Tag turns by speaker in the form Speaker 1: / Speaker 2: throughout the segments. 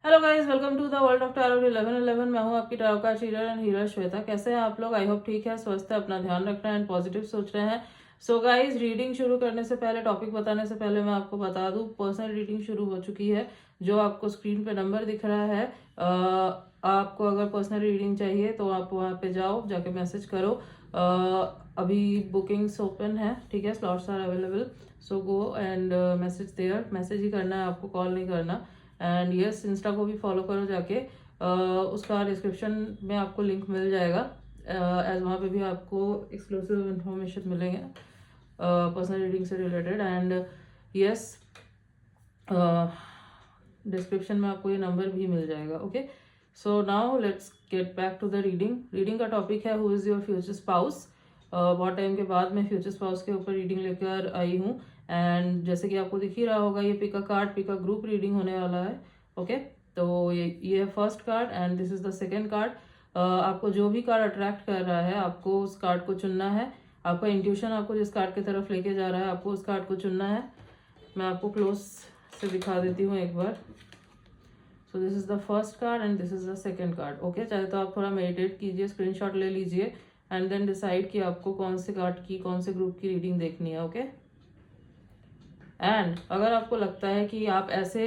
Speaker 1: Hello guys, welcome to the world of tarot 1111। मैं हूं आपकी tarot card reader and healer Shweta. कैसे हैं आप लोग? आई होप ठीक है, स्वस्थ है, अपना ध्यान रख रहे हैं एंड पॉजिटिव सोच रहे हैं। सो गाइस, रीडिंग शुरू करने से पहले, टॉपिक बताने से पहले मैं आपको बता दूं, पर्सनल रीडिंग शुरू हो चुकी है। जो आपको स्क्रीन पे नंबर दिख रहा है, आपको अगर पर्सनल रीडिंग चाहिए तो आप वहाँ पे जाओ, जाके मैसेज करो। अभी बुकिंग्स ओपन है, ठीक है, slots are available. So go and message there. Message ही करना है आपको, कॉल नहीं करना। एंड यस, इंस्टा को भी फॉलो करो जाके। उसका डिस्क्रिप्शन में आपको लिंक मिल जाएगा। एज वहाँ पे भी आपको एक्सक्लूसिव इंफॉर्मेशन मिलेंगे पर्सनल रीडिंग से रिलेटेड। एंड यस, डिस्क्रिप्शन में आपको ये नंबर भी मिल जाएगा। Okay, so now let's get back to the reading. Reading का टॉपिक है who is your future spouse. बहुत टाइम के बाद मैं फ्यूचर स्पाउस के ऊपर रीडिंग लेकर आई हूँ। एंड जैसे कि आपको दिख ही रहा होगा, ये pick a card, pick a group reading होने वाला है। ओके, तो ये है first card and this is the second card. आपको जो भी कार्ड अट्रैक्ट कर रहा है, आपको उस कार्ड को चुनना है। आपका इंट्यूशन आपको जिस कार्ड की तरफ लेके जा रहा है, आपको उस कार्ड को चुनना है। मैं आपको क्लोज से दिखा देती हूँ एक बार। So this is the first card and this is the second card. Okay, चाहे तो आप थोड़ा मेडिटेट कीजिए, स्क्रीनशॉट ले लीजिए एंड देन डिसाइड कि आपको कौन से कार्ड की, कौन से ग्रुप की रीडिंग देखनी है। ओके, एंड अगर आपको लगता है कि आप ऐसे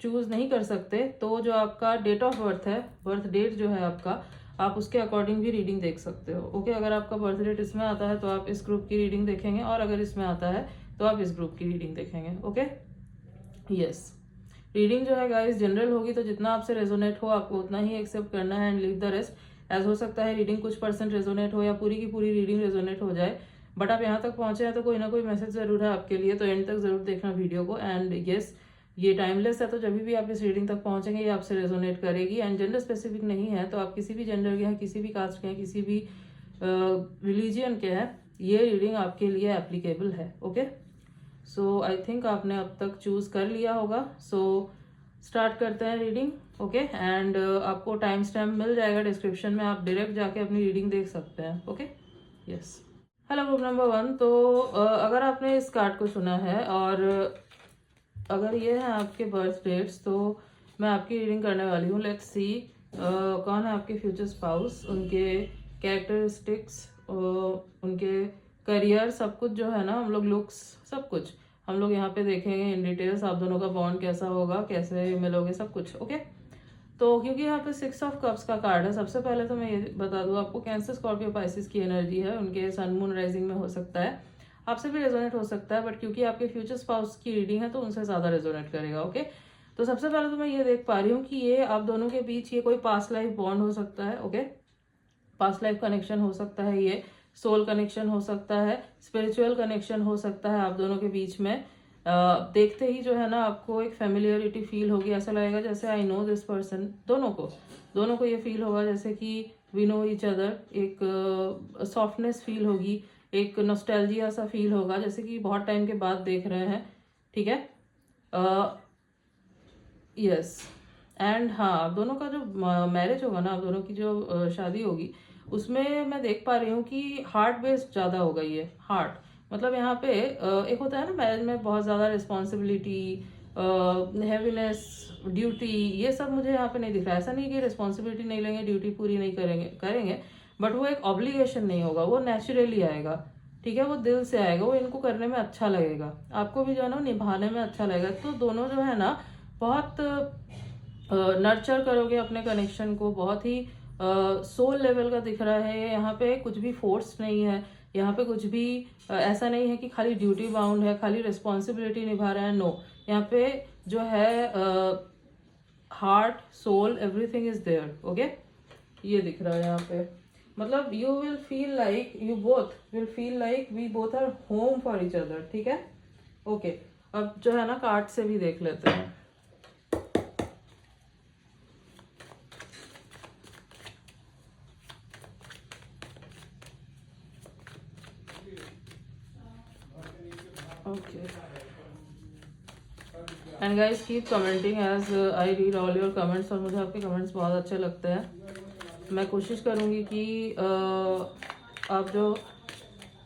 Speaker 1: चूज नहीं कर सकते, तो जो आपका डेट ऑफ बर्थ है, बर्थ डेट जो है आपका, आप उसके अकॉर्डिंग भी रीडिंग देख सकते हो। ओके, अगर आपका बर्थ डेट इसमें आता है तो आप इस ग्रुप की रीडिंग देखेंगे, और अगर इसमें आता है तो आप इस ग्रुप की रीडिंग देखेंगे। ओके, यस, रीडिंग जो है गाइस जनरल होगी, तो जितना आपसे रेजोनेट हो आपको उतना ही एक्सेप्ट करना है and leave the rest. As हो सकता है रीडिंग कुछ परसेंट रेजोनेट हो या पूरी की पूरी रीडिंग रेजोनेट हो जाए, बट आप यहाँ तक पहुंचे हैं तो कोई ना कोई मैसेज जरूर है आपके लिए, तो एंड तक जरूर देखना वीडियो को। एंड यस, ये टाइमलेस है, तो जब भी आप इस रीडिंग तक पहुंचेंगे ये आपसे रेजोनेट करेगी। एंड जेंडर स्पेसिफिक नहीं है, तो आप किसी भी जेंडर के हैं, किसी भी कास्ट के हैं, किसी भी रिलीजियन के हैं, ये रीडिंग आपके लिए एप्लीकेबल है। ओके, सो आई थिंक आपने अब तक चूज कर लिया होगा। सो स्टार्ट करते हैं रीडिंग। ओके, एंड आपको टाइम स्टैम्प मिल जाएगा डिस्क्रिप्शन में, आप डायरेक्ट जाके अपनी रीडिंग देख सकते हैं। Okay, yes. Hello group number 1। तो अगर आपने इस कार्ड को सुना है और अगर ये है आपके बर्थ डेट्स, तो मैं आपकी रीडिंग करने वाली हूँ। लेट्स सी कौन है आपके फ्यूचर स्पाउस, उनके कैरेक्टरिस्टिक्स, उनके करियर, सब कुछ जो है ना, हम लोग लुक्स, सब कुछ हम लोग यहाँ पे देखेंगे इन डिटेल्स। आप दोनों का बॉन्ड कैसा होगा, कैसे मिलोगे, सब कुछ। ओके, तो क्योंकि यहाँ पे 6 ऑफ कप्स का कार्ड है, सबसे पहले तो मैं ये बता दूँ आपको, कैंसर, स्कॉर्पियो, पाइसिस की एनर्जी है। उनके सन मून राइजिंग में हो सकता है, आपसे भी रेजोनेट हो सकता है, बट क्योंकि आपके फ्यूचर स्पाउस की रीडिंग है तो उनसे ज्यादा रेजोनेट करेगा। ओके, तो सबसे पहले तो मैं ये देख पा रही हूँ कि ये आप दोनों के बीच ये कोई पास्ट लाइफ बॉन्ड हो सकता है। ओके, पास्ट लाइफ कनेक्शन हो सकता है, ये सोल कनेक्शन हो सकता है, स्पिरिचुअल कनेक्शन हो सकता है आप दोनों के बीच में। देखते ही जो है ना, आपको एक फेमिलियरिटी फील होगी, ऐसा लगेगा जैसे आई नो दिस पर्सन। दोनों को ये फील होगा जैसे कि वी नो ईच अदर। एक सॉफ्टनेस फील होगी, एक नॉस्टैल्जिया सा फील होगा, जैसे कि बहुत टाइम के बाद देख रहे हैं। ठीक है, यस। एंड हाँ, आप दोनों का जो मैरिज होगा ना, आप दोनों की जो शादी होगी, उसमें मैं देख पा रही हूँ कि हार्ट बेस्ड ज्यादा होगा ये। हार्ट मतलब यहाँ पे एक होता है ना मैरिज में बहुत ज्यादा रिस्पॉन्सिबिलिटी, हैवीनेस, ड्यूटी, ये सब मुझे यहाँ पे नहीं दिख रहा। ऐसा नहीं कि रिस्पॉन्सिबिलिटी नहीं लेंगे, ड्यूटी पूरी नहीं करेंगे, करेंगे, बट वो एक ऑब्लिगेशन नहीं होगा, वो नेचुरली आएगा। ठीक है, वो दिल से आएगा, वो इनको करने में अच्छा लगेगा, आपको भी जो है ना निभाने में अच्छा लगेगा। तो दोनों जो है ना बहुत नर्चर करोगे अपने कनेक्शन को, बहुत ही सोल लेवल का दिख रहा है। यहाँ पे कुछ भी फोर्स नहीं है, यहाँ पे कुछ भी ऐसा नहीं है कि खाली ड्यूटी बाउंड है, खाली रिस्पॉन्सिबिलिटी निभा रहा है। नो, यहाँ पे जो है heart, soul, everything is there. Okay, ये दिख रहा है यहाँ पे। मतलब you will feel like, you both will feel like we both are home for each other. ठीक है, ओके। अब जो है ना कार्ड से भी देख लेते हैं। Okay, and guys keep commenting as I read all your comments, और मुझे आपके कमेंट्स बहुत अच्छे लगते हैं। मैं कोशिश करूंगी कि आप जो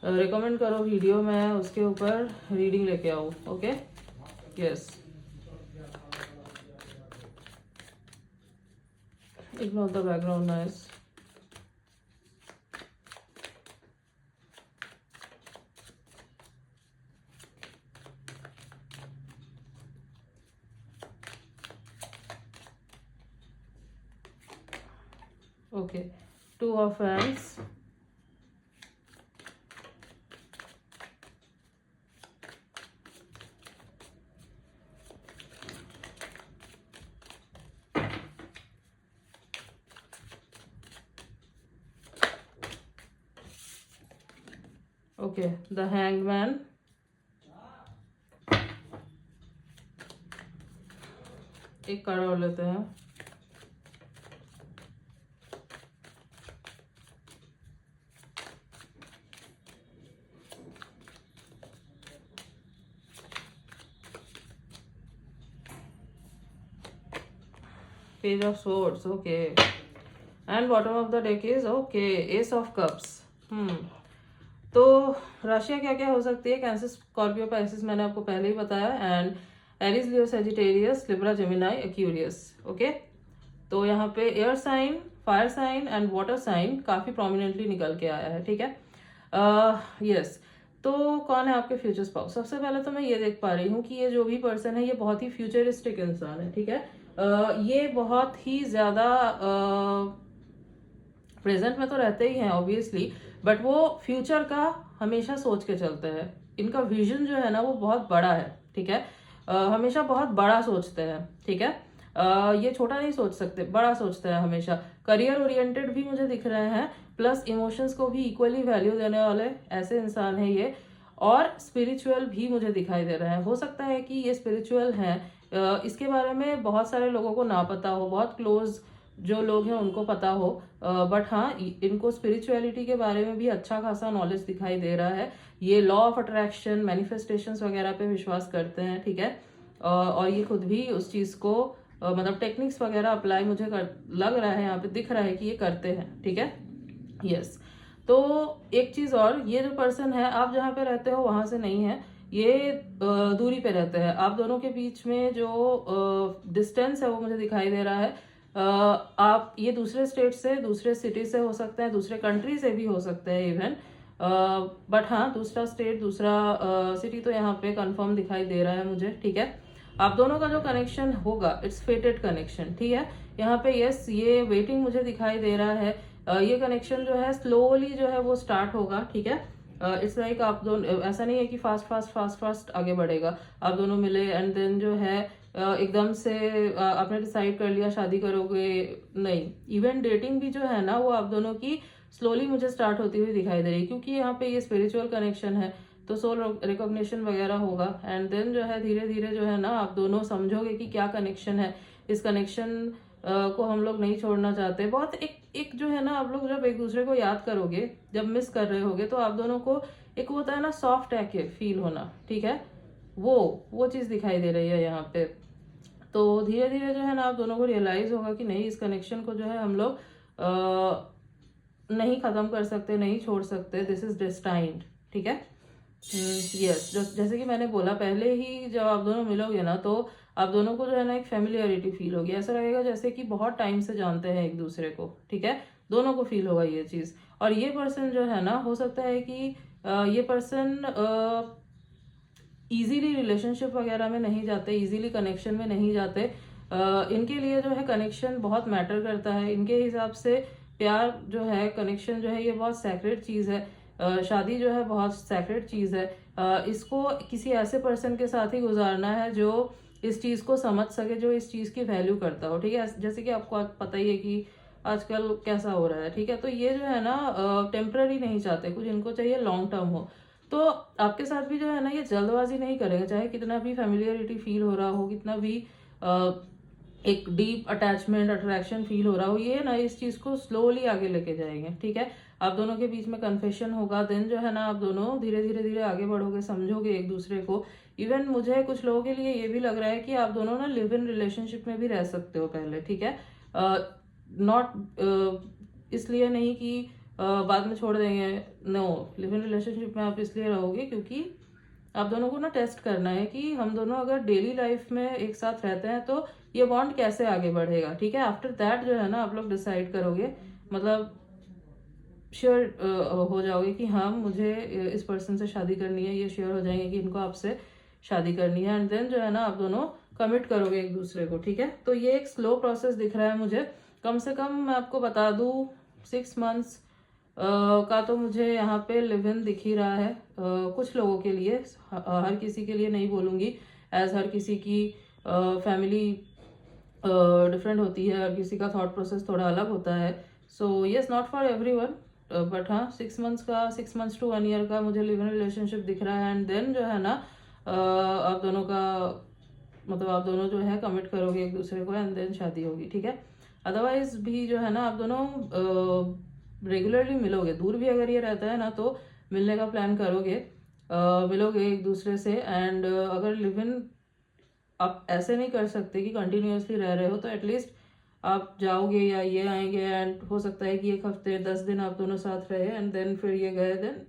Speaker 1: रिकमेंड करो वीडियो, मैं उसके ऊपर रीडिंग लेके आऊँ। Okay, yes. Ignore the background noise. Okay, Two of Wands. Okay, the Hanged Man. एक कार्ड और लेते हैं. Page of Swords. Okay, and bottom of the deck is okay, Ace of Cups. तो राशियाँ क्या क्या हो सकती है? कैंसर, स्कॉर्पियो, पाइसेस मैंने आपको पहले ही बताया, and Aries, Leo, Sagittarius, Libra, Gemini, Aquarius. Okay, तो यहाँ पे air sign, fire sign and water sign काफी प्रोमिनेंटली निकल के आया है. ठीक है, यस. तो कौन है आपके फ्यूचर स्पाउस? सबसे पहले तो मैं ये देख पा रही हूँ कि ये जो भी पर्सन है ये बहुत ही फ्यूचरिस्टिक इंसान है. ठीक है, ये बहुत ही ज्यादा प्रेजेंट में तो रहते ही हैं ऑब्वियसली, बट वो फ्यूचर का हमेशा सोच के चलते हैं. इनका विजन जो है ना वो बहुत बड़ा है. ठीक है, हमेशा बहुत बड़ा सोचते हैं. ठीक है, ये छोटा नहीं सोच सकते, बड़ा सोचते हैं हमेशा. करियर ओरिएंटेड भी मुझे दिख रहे हैं, प्लस इमोशंस को भी इक्वली वैल्यू देने वाले ऐसे इंसान है ये. और स्पिरिचुअल भी मुझे दिखाई दे रहा है. हो सकता है कि ये स्पिरिचुअल हैं, इसके बारे में बहुत सारे लोगों को ना पता हो, बहुत क्लोज जो लोग हैं उनको पता हो, बट हाँ इनको स्पिरिचुअलिटी के बारे में भी अच्छा खासा नॉलेज दिखाई दे रहा है. ये लॉ ऑफ अट्रैक्शन, मैनिफेस्टेशंस वगैरह पे विश्वास करते हैं. ठीक है, और ये खुद भी उस चीज़ को मतलब टेक्निक्स वगैरह अप्लाई मुझे लग रहा है, यहाँ पे दिख रहा है कि ये करते हैं. ठीक है, यस. तो एक चीज़ और, ये जो पर्सन है आप जहाँ पे रहते हो वहाँ से नहीं है, ये दूरी पे रहते हैं. आप दोनों के बीच में जो डिस्टेंस है वो मुझे दिखाई दे रहा है. आप ये दूसरे स्टेट से, दूसरे सिटी से हो सकते हैं, दूसरे कंट्री से भी हो सकते हैं इवन, बट हाँ दूसरा स्टेट, दूसरा सिटी तो यहाँ पे कंफर्म दिखाई दे रहा है मुझे. ठीक है, आप दोनों का जो कनेक्शन होगा इट्स फेटेड कनेक्शन. ठीक है, यहाँ पे यस ये वेटिंग मुझे दिखाई दे रहा है. ये कनेक्शन जो है स्लोली जो है वो स्टार्ट होगा. ठीक है, इट्स लाइक आप दोनों, ऐसा नहीं है कि फास्ट फास्ट फास्ट फास्ट आगे बढ़ेगा. आप दोनों मिले एंड देन जो है एकदम से आपने डिसाइड कर लिया शादी करोगे, नहीं. इवन डेटिंग भी जो है ना वो आप दोनों की स्लोली मुझे स्टार्ट होती हुई दिखाई दे रही है, क्योंकि यहाँ पे ये स्पिरिचुअल कनेक्शन है तो सोल रिकॉग्निशन वगैरह होगा. एंड देन जो है धीरे धीरे जो है ना आप दोनों समझोगे कि क्या कनेक्शन है. इस कनेक्शन को हम लोग नहीं छोड़ना चाहते. बहुत एक जो है ना, आप लोग जब एक दूसरे को याद करोगे, जब मिस कर रहे होगे, तो आप दोनों को एक होता है ना सॉफ्ट टैक फील होना. ठीक है, वो चीज़ दिखाई दे रही है यहाँ पे. तो धीरे धीरे जो है ना आप दोनों को रियलाइज होगा कि नहीं, इस कनेक्शन को जो है हम लोग नहीं खत्म कर सकते, नहीं छोड़ सकते. This is destined. ठीक है, यस. जैसे कि मैंने बोला पहले ही, जब आप दोनों मिलोगे ना तो आप दोनों को जो है ना एक फेमिलियरिटी फील होगी. ऐसा लगेगा जैसे कि बहुत टाइम से जानते हैं एक दूसरे को. ठीक है, दोनों को फील होगा ये चीज़. और ये पर्सन जो है ना, हो सकता है कि ये पर्सन इजीली रिलेशनशिप वगैरह में नहीं जाते, इजीली कनेक्शन में नहीं जाते. इनके लिए जो है कनेक्शन बहुत मैटर करता है. इनके हिसाब से प्यार जो है, कनेक्शन जो है, ये बहुत सैक्रेड चीज़ है. शादी जो है बहुत सैक्रेड चीज़ है. इसको किसी ऐसे पर्सन के साथ ही गुजारना है जो इस चीज़ को समझ सके, जो इस चीज़ की वैल्यू करता हो. ठीक है, जैसे कि आपको पता ही है कि आजकल कैसा हो रहा है. ठीक है, तो ये जो है ना टेम्पररी नहीं चाहते, कुछ इनको चाहिए लॉन्ग टर्म हो. तो आपके साथ भी जो है ना ये जल्दबाजी नहीं करेगा, चाहे कितना भी फेमिलियरिटी फील हो रहा हो, कितना भी एक डीप अटैचमेंट, अट्रैक्शन फील हो रहा हो, ये ना इस चीज़ को स्लोली आगे लेके जाएंगे. ठीक है, आप दोनों के बीच में कन्फेशन होगा, देन जो है ना आप दोनों धीरे धीरे धीरे आगे बढ़ोगे, समझोगे एक दूसरे को. इवन मुझे कुछ लोगों के लिए ये भी लग रहा है कि आप दोनों ना लिव इन रिलेशनशिप में भी रह सकते हो पहले. ठीक है, नॉट इसलिए नहीं कि बाद में छोड़ देंगे, नो. लिव इन रिलेशनशिप में आप इसलिए रहोगे क्योंकि आप दोनों को ना टेस्ट करना है कि हम दोनों अगर डेली लाइफ में एक साथ रहते हैं तो ये बॉन्ड कैसे आगे बढ़ेगा, ठीक है। आफ्टर दैट जो है ना आप लोग डिसाइड करोगे, मतलब श्योर हो जाओगे कि हाँ मुझे इस पर्सन से शादी करनी है, ये श्योर हो जाएंगे कि इनको आपसे शादी करनी है, एंड देन जो है ना आप दोनों कमिट करोगे एक दूसरे को, ठीक है। तो ये एक स्लो प्रोसेस दिख रहा है मुझे, कम से कम मैं आपको बता दूँ 6 मंथ्स का तो मुझे यहाँ पे लिव इन दिख ही रहा है। कुछ लोगों के लिए, हर किसी के लिए नहीं बोलूँगी, एज हर किसी की फैमिली डिफरेंट होती है, हर किसी का थॉट प्रोसेस थोड़ा अलग होता है। So yes, not for everyone, but हाँ 6 मंथ्स टू 1 ईयर का मुझे लिव इन रिलेशनशिप दिख रहा है, एंड देन जो है ना आप दोनों का मतलब आप दोनों जो है कमिट करोगे एक दूसरे को, एंड देन शादी होगी, ठीक है। अदरवाइज भी जो है ना आप दोनों रेगुलरली मिलोगे, दूर भी अगर ये रहता है ना तो मिलने का प्लान करोगे, मिलोगे एक दूसरे से। एंड अगर लिव इन आप ऐसे नहीं कर सकते कि कंटिन्यूअसली रह रहे हो, तो एटलीस्ट आप जाओगे या ये आएंगे, एंड हो सकता है कि 1 हफ्ते 10 दिन आप दोनों साथ रहे, एंड देन फिर ये गए, देन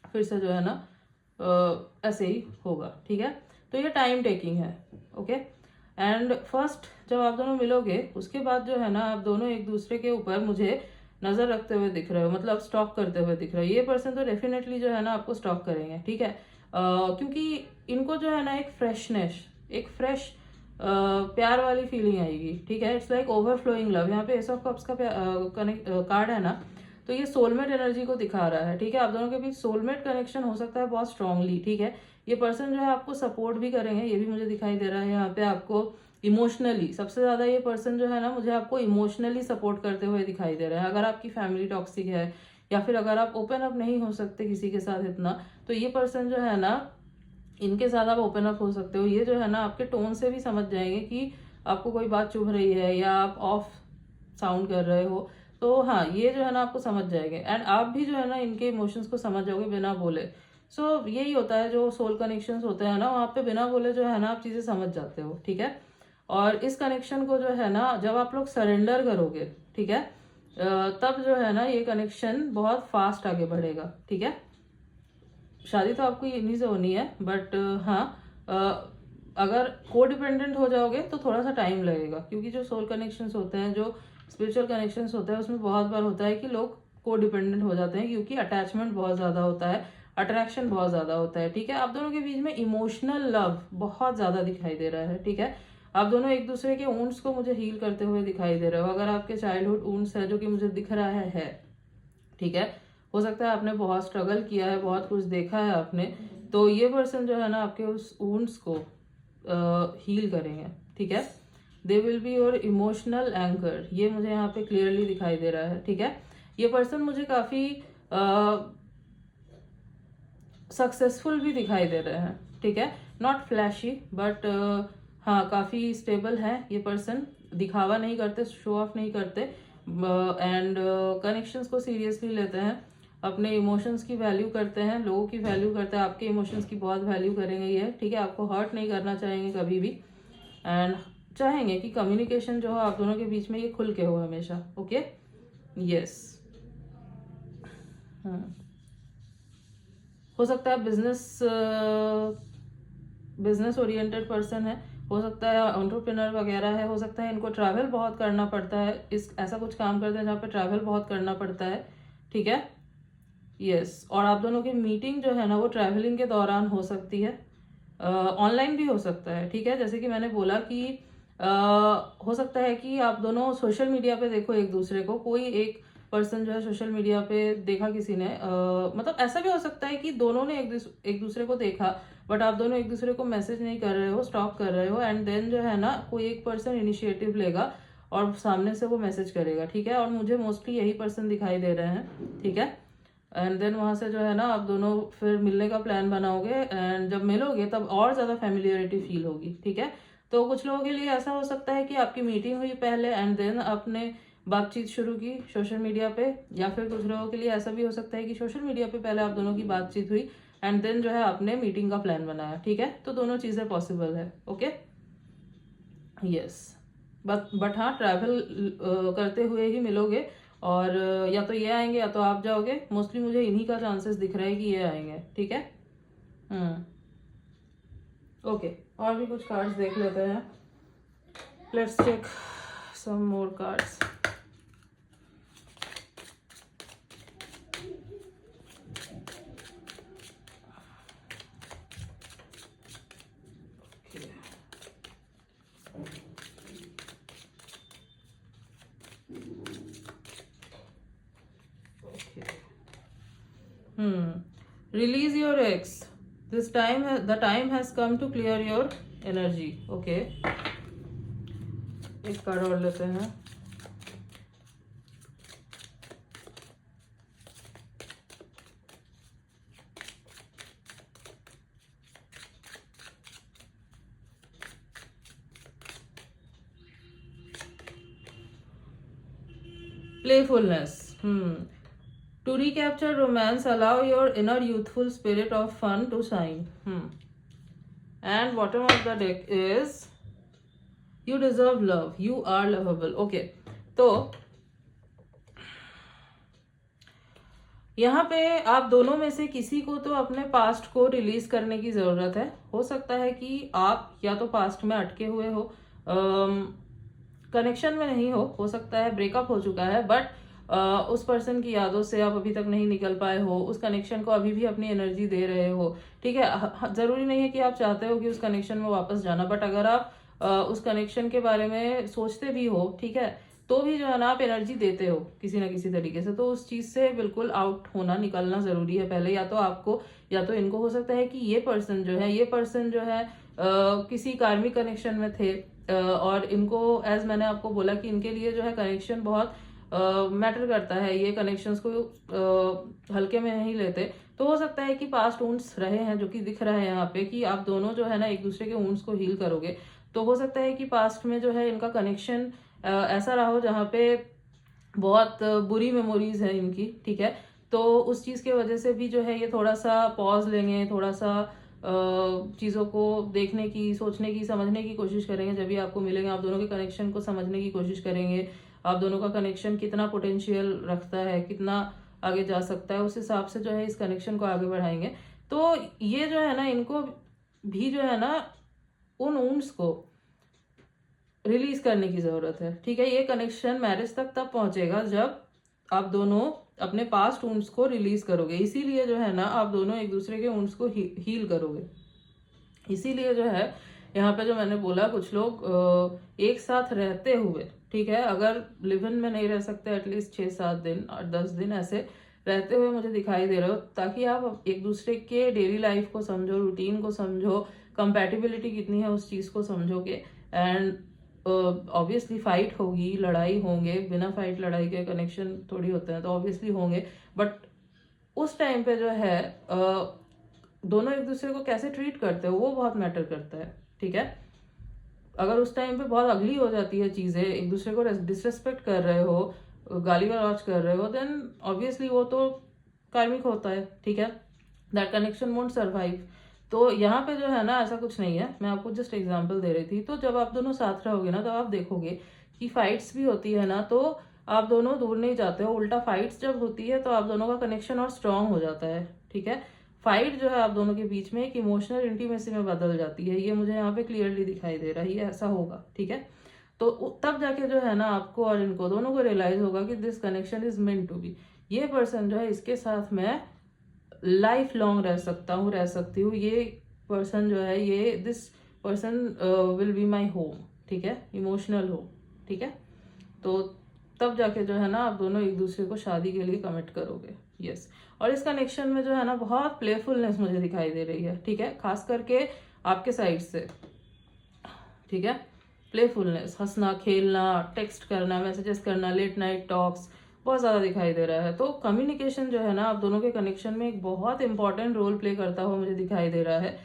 Speaker 1: फिर से जो है ना ऐसे ही होगा, ठीक है। तो ये टाइम टेकिंग है, ओके। एंड फर्स्ट जब आप दोनों मिलोगे उसके बाद जो है ना आप दोनों एक दूसरे के ऊपर मुझे नज़र रखते हुए दिख रहे हो, मतलब स्टॉक करते हुए दिख रहे हो। ये पर्सन तो डेफिनेटली जो है ना आपको स्टॉक करेंगे, ठीक है। क्योंकि इनको जो है ना एक फ्रेशनेस, एक फ्रेश प्यार वाली फीलिंग आएगी, ठीक है। It's like overflowing love. यहाँ पे एस ऑफ कप्स का कार्ड है ना, तो ये सोलमेट एनर्जी को दिखा रहा है, ठीक है। आप दोनों के बीच सोलमेट कनेक्शन हो सकता है बहुत स्ट्रांगली, ठीक है। ये पर्सन जो है आपको सपोर्ट भी करेंगे, ये भी मुझे दिखाई दे रहा है यहाँ पे। आपको इमोशनली सबसे ज़्यादा ये पर्सन जो है ना मुझे आपको इमोशनली सपोर्ट करते हुए दिखाई दे रहा है। अगर आपकी फैमिली टॉक्सिक है या फिर अगर आप ओपन अप नहीं हो सकते किसी के साथ इतना, तो ये पर्सन जो है ना इनके साथ आप ओपन अप हो सकते हो। ये जो है ना आपके टोन से भी समझ जाएंगे कि आपको कोई बात चुभ रही है या आप ऑफ साउंड कर रहे हो, तो हाँ ये जो है ना आपको समझ जाएंगे, एंड आप भी जो है ना इनके इमोशंस को समझ जाओगे बिना बोले। सो यही होता है जो सोल कनेक्शंस होते हैं ना, वहाँ पे बिना बोले जो है ना आप चीज़ें समझ जाते हो, ठीक है। और इस कनेक्शन को जो है ना जब आप लोग सरेंडर करोगे, ठीक है, तब जो है ना ये कनेक्शन बहुत फास्ट आगे बढ़ेगा, ठीक है। शादी तो आपको इन्हीं से होनी है, बट हाँ अगर को डिपेंडेंट हो जाओगे तो थोड़ा सा टाइम लगेगा, क्योंकि जो सोल कनेक्शंस होते हैं, जो स्पिरिचुअल कनेक्शंस होते हैं, उसमें बहुत बार होता है कि लोग को डिपेंडेंट हो जाते हैं, क्योंकि अटैचमेंट बहुत ज़्यादा होता है, अट्रैक्शन बहुत ज़्यादा होता है, ठीक है। आप दोनों के बीच में इमोशनल लव बहुत ज़्यादा दिखाई दे रहा है, ठीक है। आप दोनों एक दूसरे के ऊंट्स को मुझे हील करते हुए दिखाई दे रहे हो। अगर आपके चाइल्डहुड ऊंट्स है जो कि मुझे दिख रहा है, ठीक है। हो सकता है आपने बहुत स्ट्रगल किया है, बहुत कुछ देखा है आपने, तो ये पर्सन जो है ना आपके उस वुंड्स को हील करेंगे, ठीक है। They will be your emotional anchor, ये मुझे यहाँ पे क्लियरली दिखाई दे रहा है, ठीक है। ये पर्सन मुझे काफ़ी सक्सेसफुल भी दिखाई दे रहे हैं, ठीक है। नॉट फ्लैशी, बट हाँ काफ़ी स्टेबल है ये पर्सन, दिखावा नहीं करते, शो ऑफ नहीं करते, एंड कनेक्शंस को सीरियसली लेते हैं, अपने इमोशंस की वैल्यू करते हैं, लोगों की वैल्यू करते हैं, आपके इमोशंस की बहुत वैल्यू करेंगे ये, ठीक है। आपको हर्ट नहीं करना चाहेंगे कभी भी, एंड चाहेंगे कि कम्युनिकेशन जो हो आप दोनों के बीच में ये खुल के हो हमेशा, ओके। यस, हो सकता है बिजनेस ओरिएंटेड पर्सन है, हो सकता है एंटरप्रेन्योर वगैरह है, हो सकता है इनको ट्रैवल बहुत करना पड़ता है, इस ऐसा कुछ काम करते हैं जहाँ पे ट्रैवल बहुत करना पड़ता है, ठीक है। यस, और आप दोनों की मीटिंग जो है ना वो ट्रैवलिंग के दौरान हो सकती है, ऑनलाइन भी हो सकता है, ठीक है। जैसे कि मैंने बोला कि हो सकता है कि आप दोनों सोशल मीडिया पे देखो एक दूसरे को, कोई एक पर्सन जो है सोशल मीडिया पे देखा किसी ने, मतलब ऐसा भी हो सकता है कि दोनों ने एक दूसरे को देखा, बट आप दोनों एक दूसरे को मैसेज नहीं कर रहे हो, स्टॉक कर रहे हो, एंड देन जो है ना कोई एक पर्सन इनिशिएटिव लेगा और सामने से वो मैसेज करेगा, ठीक है। और मुझे मोस्टली यही पर्सन दिखाई दे रहे हैं, ठीक है। एंड देन वहाँ से जो है ना आप दोनों फिर मिलने का प्लान बनाओगे, एंड जब मिलोगे तब और ज़्यादा फैमिलियरिटी फील होगी, ठीक है। तो कुछ लोगों के लिए ऐसा हो सकता है कि आपकी मीटिंग हुई पहले, एंड देन आपने बातचीत शुरू की सोशल मीडिया पे, या फिर कुछ लोगों के लिए ऐसा भी हो सकता है कि सोशल मीडिया पे पहले आप दोनों की बातचीत हुई, एंड देन जो है आपने मीटिंग का प्लान बनाया, ठीक है। तो दोनों चीज़ें पॉसिबल है, ओके। यस, बट हाँ ट्रैवल करते हुए ही मिलोगे, और या तो ये आएंगे या तो आप जाओगे, मोस्टली मुझे इन्हीं का चांसेस दिख रहा है कि ये आएंगे, ठीक है। ओके, और भी कुछ कार्ड्स देख लेते हैं. Let's check some more cards. Release your ex. This time, the time has come to clear your energy. Okay. एक कार्ड और लेते हैं. Playfulness. To recapture romance, allow your inner youthful spirit of fun to shine. And bottom of the deck is you deserve love. You are lovable. Okay. तो यहाँ पे आप दोनों में से किसी को तो अपने पास्ट को रिलीज करने की जरूरत है. हो सकता है कि आप या तो पास्ट में अटके हुए हो, कनेक्शन में नहीं हो सकता है ब्रेकअप हो चुका है, बट उस पर्सन की यादों से आप अभी तक नहीं निकल पाए हो, उस कनेक्शन को अभी भी अपनी एनर्जी दे रहे हो. ठीक है, जरूरी नहीं है कि आप चाहते हो कि उस कनेक्शन में वापस जाना, बट अगर आप उस कनेक्शन के बारे में सोचते भी हो, ठीक है, तो भी जो है ना आप एनर्जी देते हो किसी ना किसी तरीके से, तो उस चीज से बिल्कुल आउट होना, निकलना जरूरी है पहले. या तो आपको या तो इनको हो सकता है कि ये पर्सन जो है किसी कार्मिक कनेक्शन में थे, और इनको एज मैंने आपको बोला कि इनके लिए जो है कनेक्शन बहुत मैटर करता है, ये कनेक्शंस को हल्के में नहीं लेते. तो हो सकता है कि पास्ट वुंड्स रहे हैं, जो कि दिख रहा है यहाँ पे कि आप दोनों जो है ना एक दूसरे के वुंड्स को हील करोगे. तो हो सकता है कि पास्ट में जो है इनका कनेक्शन ऐसा रहा हो जहाँ पे बहुत बुरी मेमोरीज है इनकी. ठीक है, तो उस चीज के वजह से भी जो है ये थोड़ा सा पॉज लेंगे, थोड़ा सा चीज़ों को देखने की, सोचने की, समझने की कोशिश करेंगे. जब भी आपको मिलेंगे आप दोनों के कनेक्शन को समझने की कोशिश करेंगे, आप दोनों का कनेक्शन कितना पोटेंशियल रखता है, कितना आगे जा सकता है, उस हिसाब से जो है इस कनेक्शन को आगे बढ़ाएंगे. तो ये जो है ना इनको भी जो है ना उन वुंड्स को रिलीज करने की जरूरत है. ठीक है, ये कनेक्शन मैरिज तक तब पहुंचेगा जब आप दोनों अपने पास्ट वुंड्स को रिलीज करोगे. इसीलिए जो है ना आप दोनों एक दूसरे के वुंड्स को हील करोगे. इसीलिए जो है यहाँ पे जो मैंने बोला, कुछ लोग एक साथ रहते हुए, ठीक है, अगर लिव इन में नहीं रह सकते एटलीस्ट 6-7 दिन और 10 दिन ऐसे रहते हुए मुझे दिखाई दे रहे हो, ताकि आप एक दूसरे के डेली लाइफ को समझो, रूटीन को समझो, कंपैटिबिलिटी कितनी है उस चीज को समझोगे. एंड ऑब्वियसली फाइट होगी, लड़ाई होंगे, बिना फाइट लड़ाई के कनेक्शन थोड़ी होते हैं, तो ऑब्वियसली होंगे, बट उस टाइम पे जो है दोनों एक दूसरे को कैसे ट्रीट करते हो वो बहुत मैटर करता है. ठीक है, अगर उस टाइम पे बहुत अगली हो जाती है चीजें, एक दूसरे को डिसरेस्पेक्ट कर रहे हो, गाली गलौज कर रहे हो, देन ऑब्वियसली वो तो कार्मिक होता है. ठीक है, दैट कनेक्शन वोंट सर्वाइव. तो यहाँ पे जो है ना ऐसा कुछ नहीं है, मैं आपको जस्ट एग्जांपल दे रही थी. तो जब आप दोनों साथ रहोगे ना तो आप देखोगे कि फाइट्स भी होती है ना, तो आप दोनों दूर नहीं जाते हो, उल्टा फाइट्स जब होती है तो आप दोनों का कनेक्शन और स्ट्रांग हो जाता है. ठीक है, फाइट जो है आप दोनों के बीच में एक इमोशनल इंटीमेसी में बदल जाती है. ये मुझे यहाँ पे क्लियरली दिखाई दे रहा है, ये ऐसा होगा. ठीक है, तो तब जाके जो है ना आपको और इनको दोनों को रियलाइज होगा कि this connection is meant to be. ये पर्सन जो है इसके साथ मैं लाइफ लॉन्ग रह सकता हूँ, रह सकती हूँ. ये पर्सन जो है, ये this person will be my home. ठीक है, इमोशनल होम. ठीक है, तो तब जाके जो है ना आप दोनों एक दूसरे को शादी के लिए कमिट करोगे. यस, और इस कनेक्शन में जो है ना बहुत प्लेफुलनेस मुझे दिखाई दे रही है. ठीक है, खास करके आपके साइड से. ठीक है, प्लेफुलनेस, हंसना, खेलना, टेक्स्ट करना, मैसेजेस करना, लेट नाइट टॉक्स बहुत ज़्यादा दिखाई दे रहा है. तो कम्युनिकेशन जो है ना आप दोनों के कनेक्शन में एक बहुत इंपॉर्टेंट रोल प्ले करता हुआ मुझे दिखाई दे रहा है.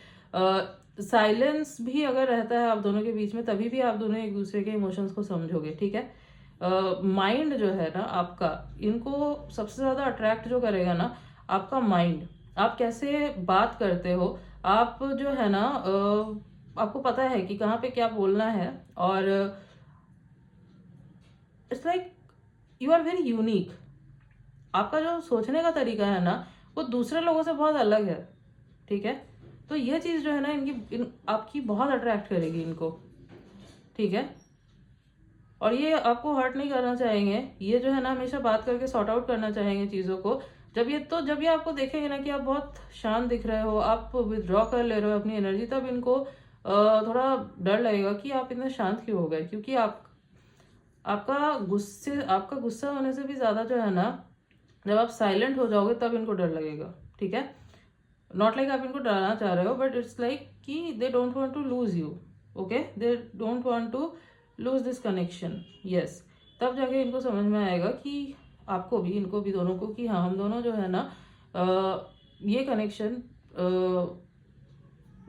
Speaker 1: साइलेंस भी अगर रहता है आप दोनों के बीच में, तभी भी आप दोनों एक दूसरे के इमोशंस को समझोगे. ठीक है, माइंड जो है ना आपका, इनको सबसे ज़्यादा अट्रैक्ट जो करेगा ना आपका माइंड. आप कैसे बात करते हो, आप जो है ना आपको पता है कि कहाँ पे क्या बोलना है, और it's like you are very unique. आपका जो सोचने का तरीका है ना वो दूसरे लोगों से बहुत अलग है. ठीक है, तो यह चीज़ जो है ना आपकी बहुत अट्रैक्ट करेगी इनको, ठीक है। और ये आपको हर्ट नहीं करना चाहेंगे, ये जो है ना हमेशा बात करके सॉर्ट आउट करना चाहेंगे चीज़ों को। जब ये आपको देखेंगे ना कि आप बहुत शांत दिख रहे हो, आप विथड्रॉ कर ले रहे हो अपनी एनर्जी, तब इनको थोड़ा डर लगेगा कि आप इतने शांत क्यों हो गए। क्योंकि आपका गुस्सा होने से भी ज़्यादा जो है ना, जब आप साइलेंट हो जाओगे तब इनको डर लगेगा, ठीक है। नॉट लाइक आप इनको डराना चाह रहे हो, बट इट्स लाइक कि they don't want to lose you, okay, they don't want to lose this connection, yes. तब जाके इनको समझ में आएगा कि आपको भी, इनको भी, दोनों को, कि हाँ हम दोनों जो है ना ये कनेक्शन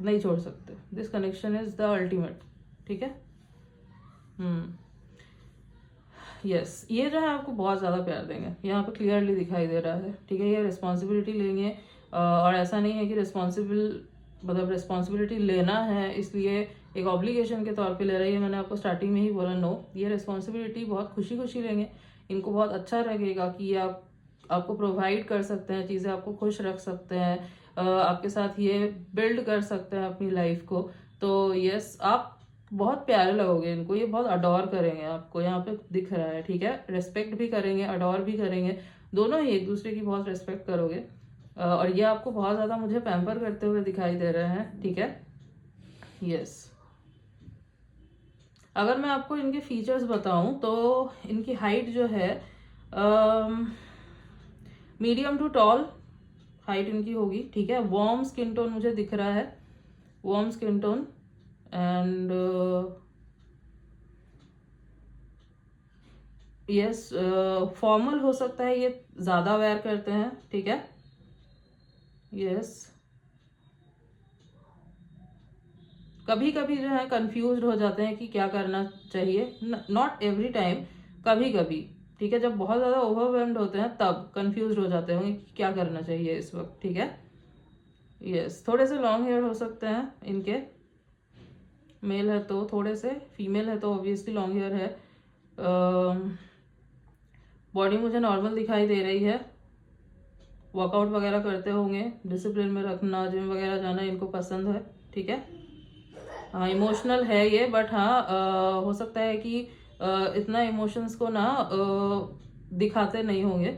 Speaker 1: नहीं छोड़ सकते। This connection is the ultimate, ठीक है। यस, ये जो है आपको बहुत ज़्यादा प्यार देंगे, यहाँ पे क्लियरली दिखाई दे रहा है, ठीक है। ये रिस्पॉन्सिबिलिटी लेंगे, और ऐसा नहीं है कि रिस्पॉन्सिबिलिटी लेना है इसलिए एक ऑब्लिगेशन के तौर पे ले रही है। मैंने आपको स्टार्टिंग में ही बोला, नो, ये रिस्पॉन्सिबिलिटी बहुत खुशी खुशी लेंगे। इनको बहुत अच्छा लगेगा कि ये आपको प्रोवाइड कर सकते हैं चीज़ें, आपको खुश रख सकते हैं, आपके साथ ये बिल्ड कर सकते हैं अपनी लाइफ को। तो यस, आप बहुत प्यारे लगोगे इनको, ये बहुत अडोर करेंगे आपको, यहाँ पे दिख रहा है, ठीक है। रेस्पेक्ट भी करेंगे, अडोर भी करेंगे, दोनों ही एक दूसरे की बहुत रेस्पेक्ट करोगे। और ये आपको बहुत ज़्यादा मुझे पैम्पर करते हुए दिखाई दे रहे हैं, ठीक है। यस, अगर मैं आपको इनके फीचर्स बताऊं तो इनकी हाइट जो है मीडियम टू टॉल हाइट इनकी होगी, ठीक है। वार्म स्किन टोन मुझे दिख रहा है, warm skin tone, and yes, formal हो सकता है, ये ज़्यादा वेयर करते हैं, ठीक है। यस, कभी कभी जो है कंफ्यूज हो जाते हैं कि क्या करना चाहिए, नॉट एवरी टाइम, कभी कभी, ठीक है। जब बहुत ज़्यादा ओवरवेल्म्ड होते हैं तब कंफ्यूज हो जाते होंगे कि क्या करना चाहिए इस वक्त, ठीक है। यस, थोड़े से लॉन्ग हेयर हो सकते हैं इनके, मेल है तो थोड़े से, फीमेल है तो ऑब्वियसली लॉन्ग हेयर है। बॉडी मुझे नॉर्मल दिखाई दे रही है, वर्कआउट वगैरह करते होंगे, डिसिप्लिन में रखना, जिम वगैरह जाना इनको पसंद है, ठीक है। हाँ, इमोशनल है ये, बट हाँ हो सकता है कि इतना इमोशंस को ना दिखाते नहीं होंगे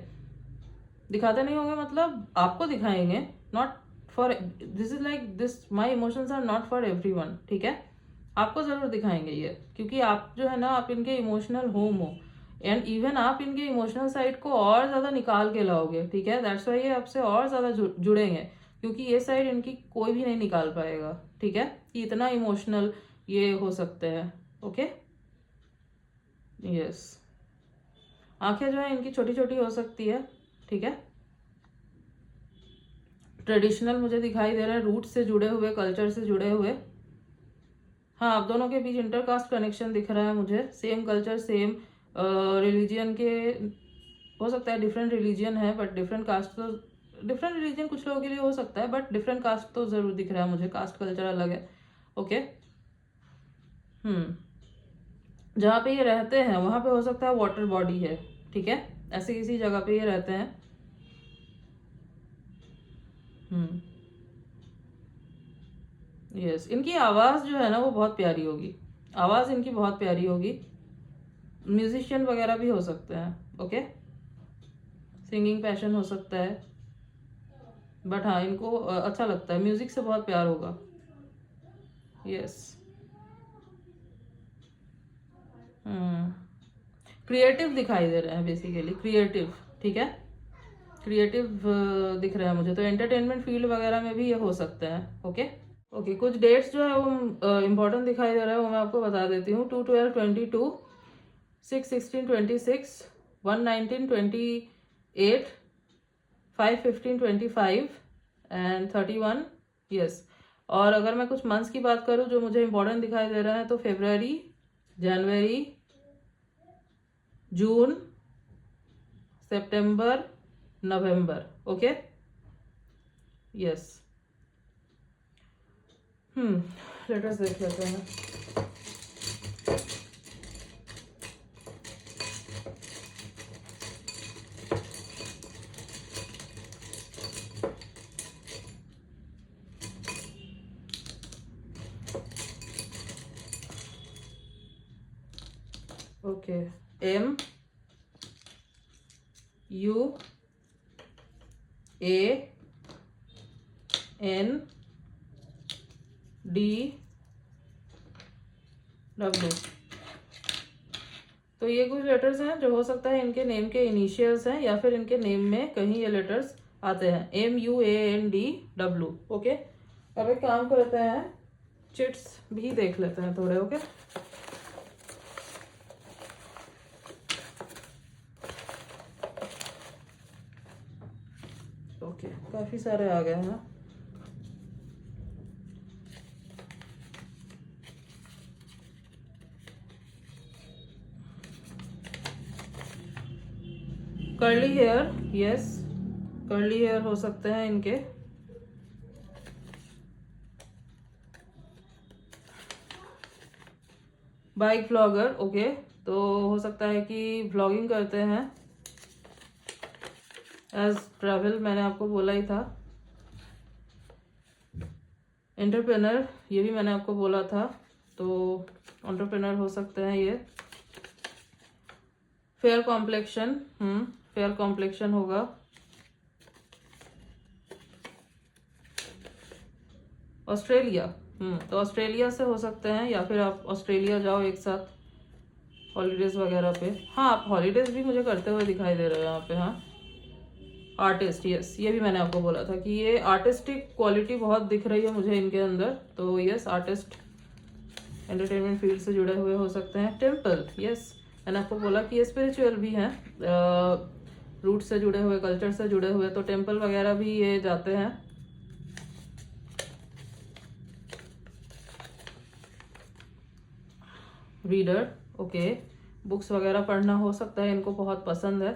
Speaker 1: मतलब आपको दिखाएंगे, not for, this is like this, my emotions are not for everyone, ठीक है। आपको जरूर दिखाएंगे ये, क्योंकि आप जो है ना, आप इनके इमोशनल होम हो, एंड इवन आप इनके इमोशनल साइड को और ज्यादा निकाल के लाओगे, ठीक है। दैट्स वाई ये आपसे और ज्यादा जुड़ेंगे, क्योंकि ये साइड इनकी कोई भी नहीं निकाल पाएगा, ठीक है, कि इतना इमोशनल ये हो सकते हैं, ओके। यस, आंखें जो है इनकी छोटी छोटी हो सकती है, ठीक है। ट्रेडिशनल मुझे दिखाई दे रहा है, रूट से जुड़े हुए, कल्चर से जुड़े हुए। हाँ, आप दोनों के बीच इंटरकास्ट कनेक्शन दिख रहा है मुझे, सेम कल्चर, सेम रिलीजियन के, हो सकता है डिफरेंट रिलीजियन है, बट डिफरेंट कास्ट तो, डिफरेंट रिलीजन कुछ लोगों के लिए हो सकता है, बट डिफरेंट कास्ट तो जरूर दिख रहा है मुझे, कास्ट कल्चर अलग है, ओके। जहाँ पे ये रहते हैं वहां पे हो सकता है वाटर बॉडी है, ठीक है, ऐसे किसी जगह पे ये रहते हैं। यस, इनकी आवाज जो है ना वो बहुत प्यारी होगी, आवाज इनकी बहुत प्यारी होगी, म्यूजिशियन वगैरह भी हो सकते हैं, ओके। सिंगिंग पैशन हो सकता है, बट हाँ इनको अच्छा लगता है, म्यूजिक से बहुत प्यार होगा। यस, क्रिएटिव दिखाई दे रहे हैं, बेसिकली क्रिएटिव, ठीक है, क्रिएटिव दिख रहा है मुझे, तो एंटरटेनमेंट फील्ड वगैरह में भी ये हो सकते हैं, ओके। ओके, कुछ डेट्स जो है वो इम्पोर्टेंट दिखाई दे रहा है, वो मैं आपको बता देती हूँ। 2/12/22, 6/16/26, 1/19/28, 5/15/25 एंड 31, यस। और अगर मैं कुछ मंथ्स की बात करूँ जो मुझे इम्पोर्टेंट दिखाई दे रहा है, तो फरवरी, जनवरी, जून, सितंबर, नवंबर, ओके। यस, लेटर्स देख लेते हैं। Okay, M U A N D W। तो ये कुछ लेटर्स हैं जो हो सकता है इनके नेम के इनिशियल्स हैं या फिर इनके नेम में कहीं ये लेटर्स आते हैं, MUANDW। ओके, अब एक काम करते हैं, चिट्स भी देख लेते हैं थोड़े। ओके, ओके, काफी सारे आ गए हैं। Curly hair, yes, curly hair हो सकते हैं इनके। बाइक व्लॉगर, ओके, तो हो सकता है कि व्लॉगिंग करते हैं एज ट्रैवल, मैंने आपको बोला ही था। एंटरप्रेनर, ये भी मैंने आपको बोला था, तो एंटरप्रेनर हो सकते हैं ये। फेयर कॉम्प्लेक्शन, फेयर कॉम्प्लेक्शन होगा। ऑस्ट्रेलिया, तो ऑस्ट्रेलिया से हो सकते हैं, या फिर आप ऑस्ट्रेलिया जाओ एक साथ हॉलीडेज वगैरह पे। हाँ, आप हॉलीडेज भी मुझे करते हुए दिखाई दे रहे हो यहाँ पे। हाँ, आर्टिस्ट, यस, ये भी मैंने आपको बोला था कि ये आर्टिस्टिक क्वालिटी बहुत दिख रही है मुझे इनके अंदर, तो यस, आर्टिस्ट एंटरटेनमेंट फील्ड से जुड़े हुए हो सकते हैं। टेम्पल, यस, मैंने आपको बोला कि ये स्पिरिचुअल भी हैं, रूट से जुड़े हुए, कल्चर से जुड़े हुए, तो टेम्पल वगैरह भी ये जाते हैं। रीडर, ओके, बुक्स वगैरह पढ़ना हो सकता है इनको बहुत पसंद है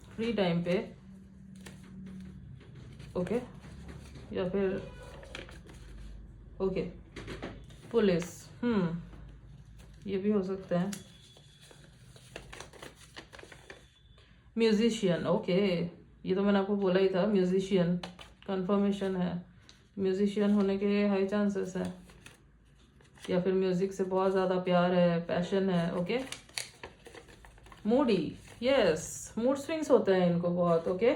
Speaker 1: फ्री टाइम पे। ओके, या फिर ओके, पुलिस, ये भी हो सकते हैं। म्यूजिशियन, ओके, ये तो मैंने आपको बोला ही था, म्यूजिशियन कंफर्मेशन है, म्यूजिशियन होने के हाई चांसेस है, या फिर म्यूजिक से बहुत ज़्यादा प्यार है, पैशन है। Okay, Moody, yes, mood swings होते हैं इनको बहुत। Okay,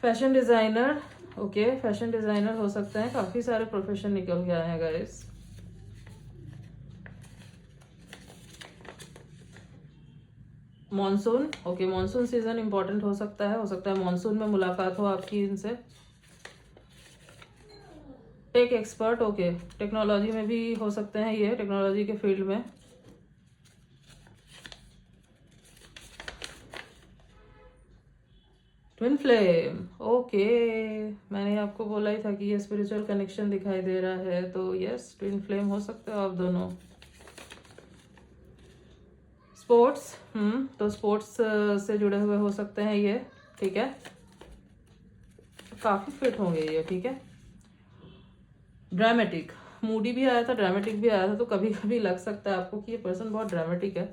Speaker 1: fashion designer, okay, fashion designer हो सकते हैं, काफी सारे प्रोफेशन निकल के आए हैं guys. Monsoon, okay, monsoon season important हो सकता है मॉनसून में मुलाकात हो आपकी इनसे। टेक एक्सपर्ट, ओके, टेक्नोलॉजी में भी हो सकते हैं ये, टेक्नोलॉजी के फील्ड में। ट्विन फ्लेम, ओके, मैंने आपको बोला ही था कि ये स्पिरिचुअल कनेक्शन दिखाई दे रहा है, तो यस, ट्विन फ्लेम हो सकते हो आप दोनों। स्पोर्ट्स, तो स्पोर्ट्स से जुड़े हुए हो सकते हैं ये, ठीक है, काफी फिट होंगे ये, ठीक है। ड्रामेटिक, मूडी भी आया था, ड्रामेटिक भी आया था, तो कभी कभी लग सकता है आपको कि ये पर्सन बहुत ड्रामेटिक है,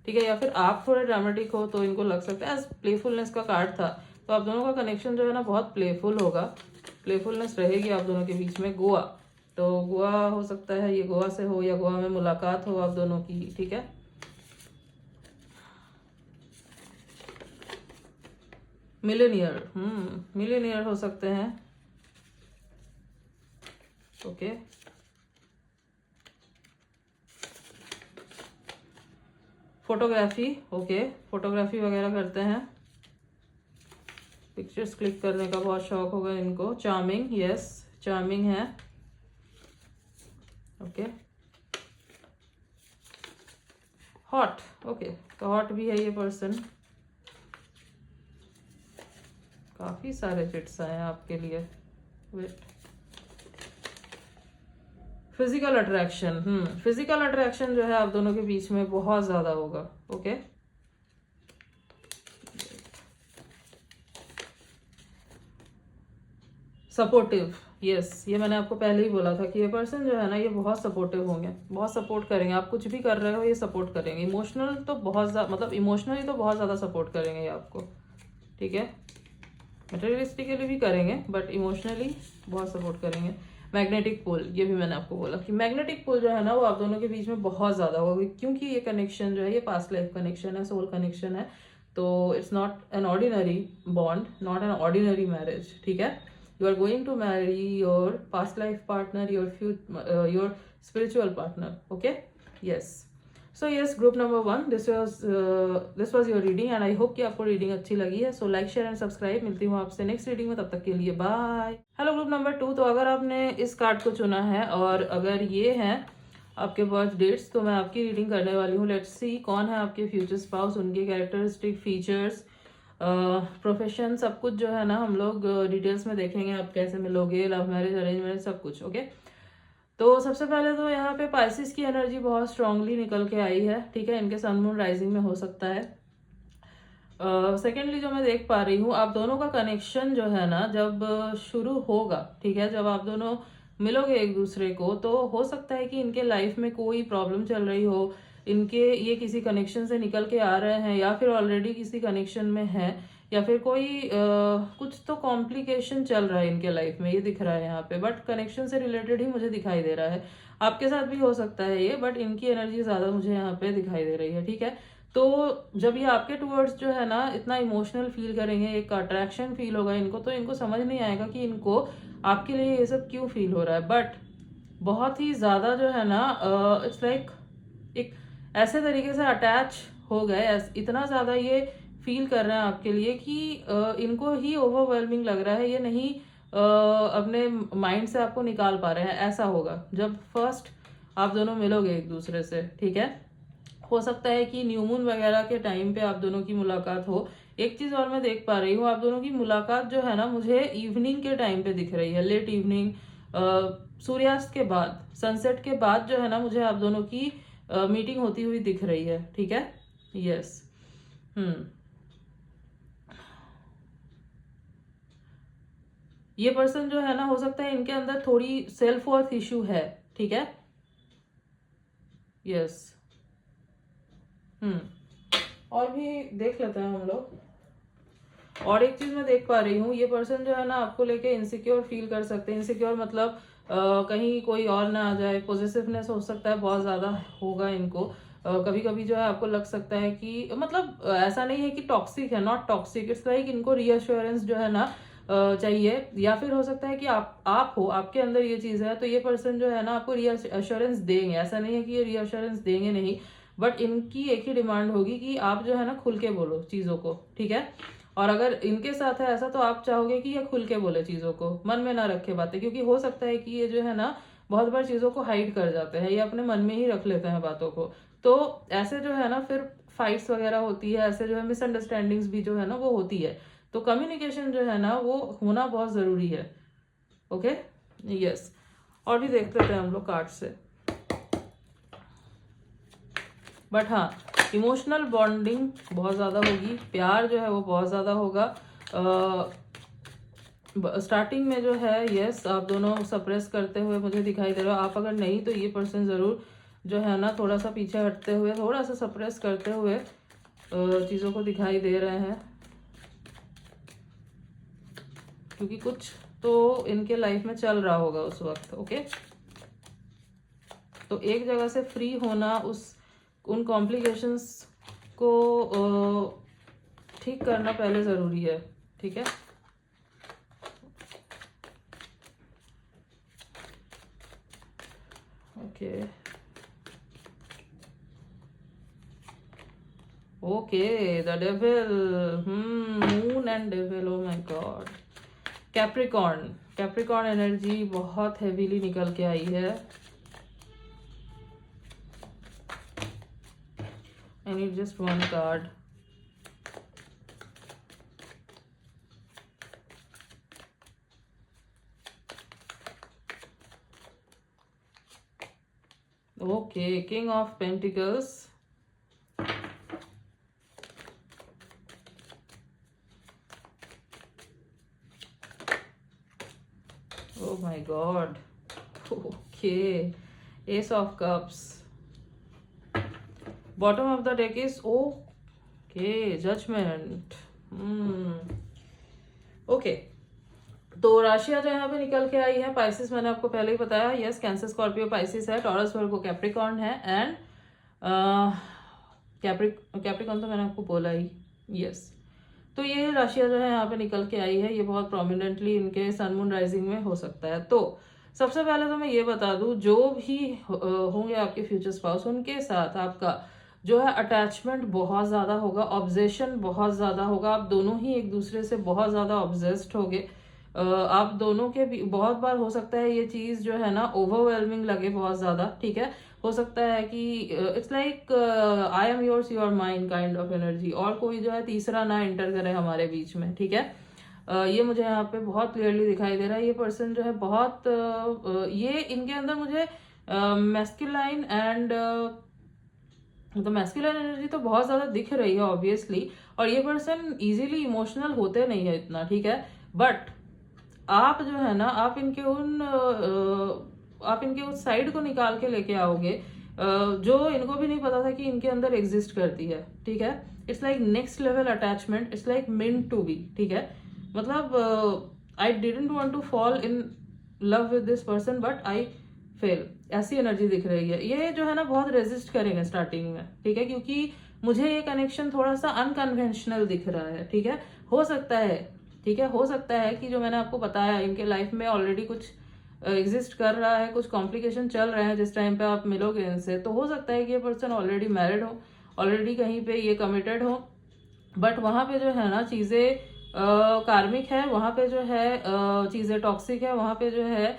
Speaker 1: ठीक है, या फिर आप थोड़े ड्रामेटिक हो तो इनको लग सकता है। एज प्लेफुलनेस का कार्ड था, तो आप दोनों का कनेक्शन जो है ना बहुत प्लेफुल होगा, प्लेफुलनेस रहेगी आप दोनों के बीच में। गोवा, तो गोवा हो सकता है ये गोवा से हो, या गोवा में मुलाकात हो आप दोनों की, ठीक है। मिलेनियर, मिलेनियर हो सकते हैं, ओके। फोटोग्राफी, ओके, फोटोग्राफी वगैरह करते हैं, पिक्चर्स क्लिक करने का बहुत शौक होगा इनको। चार्मिंग, यस, चार्मिंग है, ओके। हॉट, ओके, तो हॉट भी है ये पर्सन। काफी सारे चिट्स आए हैं आपके लिए, wait. Physical attraction, physical attraction जो है आप दोनों के बीच में बहुत ज्यादा होगा, ओके। सपोर्टिव, यस, ये मैंने आपको पहले ही बोला था कि ये पर्सन जो है ना ये बहुत सपोर्टिव होंगे, बहुत सपोर्ट करेंगे, आप कुछ भी कर रहे हो ये सपोर्ट करेंगे। इमोशनल तो बहुत ज्यादा, मतलब इमोशनली तो बहुत ज्यादा सपोर्ट करेंगे ये आपको, ठीक है। मटेरियलिस्टिकली भी करेंगे बट इमोशनली बहुत सपोर्ट करेंगे। मैग्नेटिक पुल, ये भी मैंने आपको बोला कि मैग्नेटिक पुल जो है ना वो आप दोनों के बीच में बहुत ज़्यादा होगा, क्योंकि ये कनेक्शन जो है ये पास्ट लाइफ कनेक्शन है, सोल कनेक्शन है। तो it's not an ordinary bond, not an ordinary marriage, ठीक है। You are going to marry your past life partner, your spiritual partner, okay, yes. So yes, group number 1, this was your reading and I hope कि आपको reading अच्छी लगी है। So like, share and subscribe. मिलती हूँ आपसे next reading में, तब तक के लिए बाय। हेलो ग्रुप नंबर 2, तो अगर आपने इस कार्ड को चुना है और अगर ये हैं आपके बर्थ डेट्स, तो मैं आपकी रीडिंग करने वाली हूँ। लेट्स सी कौन है आपके फ्यूचर स्पाउस, उनके कैरेक्टरिस्टिक फीचर्स, प्रोफेशन, सब कुछ जो है ना हम लोग डिटेल्स में देखेंगे। आप कैसे मिलोगे, लव मैरिज, अरेंज मैरिज, सब कुछ, ओके। तो सबसे पहले तो यहाँ पे पाइसिस की एनर्जी बहुत स्ट्रांगली निकल के आई है, ठीक है। इनके सन मून राइजिंग में हो सकता है। सेकेंडली जो मैं देख पा रही हूँ, आप दोनों का कनेक्शन जो है ना जब शुरू होगा, ठीक है, जब आप दोनों मिलोगे एक दूसरे को, तो हो सकता है कि इनके लाइफ में कोई प्रॉब्लम चल रही हो, इनके ये किसी कनेक्शन से निकल के आ रहे हैं या फिर ऑलरेडी किसी कनेक्शन में है, या फिर कोई कुछ तो कॉम्प्लिकेशन चल रहा है इनके लाइफ में, ये दिख रहा है यहाँ पे। बट कनेक्शन से रिलेटेड ही मुझे दिखाई दे रहा है। आपके साथ भी हो सकता है ये, बट इनकी एनर्जी ज़्यादा मुझे यहाँ पे दिखाई दे रही है, ठीक है। तो जब ये आपके टूवर्ड्स जो है ना इतना इमोशनल फील करेंगे, एक अट्रैक्शन फील होगा इनको, तो इनको समझ नहीं आएगा कि इनको आपके लिए ये सब क्यों फील हो रहा है। बट बहुत ही ज़्यादा जो है ना इट्स लाइक एक ऐसे तरीके से अटैच हो गए, इतना ज़्यादा ये फील कर रहे हैं आपके लिए कि इनको ही ओवरवेलमिंग लग रहा है, ये नहीं अपने माइंड से आपको निकाल पा रहे हैं। ऐसा होगा जब फर्स्ट आप दोनों मिलोगे एक दूसरे से, ठीक है। हो सकता है कि न्यू मून वगैरह के टाइम पे आप दोनों की मुलाकात हो। एक चीज़ और मैं देख पा रही हूँ, आप दोनों की मुलाकात जो है ना मुझे इवनिंग के टाइम पे दिख रही है, लेट इवनिंग, सूर्यास्त के बाद, सनसेट के बाद जो है ना मुझे आप दोनों की मीटिंग होती हुई दिख रही है, ठीक है, यस। ये पर्सन जो है ना हो सकता है इनके अंदर थोड़ी सेल्फ वर्थ इशू है, ठीक है, यस। और भी देख लेते हैं हम लोग। और एक चीज मैं देख पा रही हूँ, ये पर्सन जो है ना आपको लेके इनसिक्योर फील कर सकते हैं। इनसिक्योर मतलब कहीं कोई और ना आ जाए, पॉजिटिवनेस हो सकता है बहुत ज्यादा होगा इनको। कभी कभी जो है आपको लग सकता है कि मतलब ऐसा नहीं है कि टॉक्सिक है, नॉट टॉक्सिक, इट्स लाइक इनको रीअश्योरेंस जो है ना चाहिए, या फिर हो सकता है कि आप हो, आपके अंदर ये चीज है, तो ये पर्सन जो है ना आपको रीअश्योरेंस देंगे। ऐसा नहीं है कि ये रीअश्योरेंस देंगे नहीं, बट इनकी एक ही डिमांड होगी कि आप जो है ना खुल के बोलो चीज़ों को, ठीक है। और अगर इनके साथ है ऐसा, तो आप चाहोगे कि ये खुल के बोले चीज़ों को, मन में ना रखे बातें, क्योंकि हो सकता है कि ये जो है ना बहुत बार चीज़ों को हाइड कर जाते हैं, ये अपने मन में ही रख लेते हैं बातों को। तो ऐसे जो है ना फिर फाइट्स वगैरह होती है, ऐसे जो है मिसअंडरस्टैंडिंग्स भी जो है ना वो होती है। तो कम्युनिकेशन जो है ना वो होना बहुत ज़रूरी है, ओके, यस। और भी देख लेते हैं हम लोग कार्ड से। बट हाँ, इमोशनल बॉन्डिंग बहुत ज़्यादा होगी, प्यार जो है वो बहुत ज़्यादा होगा। स्टार्टिंग में जो है यस आप दोनों सप्रेस करते हुए मुझे दिखाई दे रहा हो। आप अगर नहीं तो ये पर्सन ज़रूर जो है ना थोड़ा सा पीछे हटते हुए, थोड़ा सा सप्रेस करते हुए चीज़ों को दिखाई दे रहे हैं, क्योंकि कुछ तो इनके लाइफ में चल रहा होगा उस वक्त, ओके। तो एक जगह से फ्री होना, उन कॉम्प्लिकेशंस को ठीक करना पहले ज़रूरी है, ठीक है। Okay okay, the devil, moon and devil, oh my God. Capricorn, Capricorn energy बहुत हेवीली निकल के आई है। I need just one card. Okay, King of Pentacles. Oh my God. Okay, Ace of Cups. Bottom of the deck is okay, Judgment. Okay, तो राशियां जो यहाँ पे निकल के आई है, पाइसिस मैंने आपको पहले ही बताया, यस, कैंसर स्कॉर्पियो पाइसिस है, टॉरस वर्गो कैप्रिकॉर्न है, एंड कैप्रिकॉर्न तो मैंने आपको बोला ही, यस। तो ये राशियां जो है यहाँ पे निकल के आई है, ये बहुत प्रोमिनेंटली इनके सन मून राइजिंग में हो सकता है। तो सबसे पहले तो मैं ये बता दूं, जो भी होंगे आपके फ्यूचर स्पाउस, उनके साथ आपका जो है अटैचमेंट बहुत ज़्यादा होगा, ऑब्जेशन बहुत ज़्यादा होगा, आप दोनों ही एक दूसरे से बहुत ज़्यादा ऑब्जेस्ड होगे। आप दोनों के भी बहुत बार हो सकता है ये चीज़ जो है ना ओवरवेलमिंग लगे बहुत ज़्यादा, ठीक है। हो सकता है कि it's like I am yours you are mine kind of energy, और कोई जो है तीसरा ना एंटर करे हमारे बीच में, ठीक है। ये मुझे यहाँ पे बहुत क्लियरली दिखाई दे रहा है। ये पर्सन जो है बहुत ये इनके अंदर मुझे मैस्कुलाइन एंड तो मैस्कुलाइन एनर्जी तो बहुत ज्यादा दिख रही है ऑब्वियसली, और ये पर्सन इजीली इमोशनल होते नहीं है इतना, ठीक है। बट आप जो है ना, आप इनके उस साइड को निकाल के लेके आओगे जो इनको भी नहीं पता था कि इनके अंदर एग्जिस्ट करती है, ठीक है। It's like next level attachment, it's like meant to be, ठीक है। मतलब I didn't want to fall in love with this person but I fell, ऐसी एनर्जी दिख रही है। ये जो है ना बहुत रेजिस्ट करेंगे स्टार्टिंग में, ठीक है, क्योंकि मुझे ये कनेक्शन थोड़ा सा अनकन्वेंशनल दिख रहा है, ठीक है। हो सकता है, ठीक है, हो सकता है कि जो मैंने आपको बताया इनके लाइफ में ऑलरेडी कुछ एग्जिस्ट कर रहा है, कुछ कॉम्प्लिकेशन चल रहे हैं जिस टाइम पे आप मिलोगे इनसे, तो हो सकता है कि ये पर्सन ऑलरेडी मैरिड हो, ऑलरेडी कहीं पे ये कमिटेड हो, बट वहां पे जो है ना चीजें कार्मिक है, वहां पे जो है चीजें टॉक्सिक है, वहां पे जो है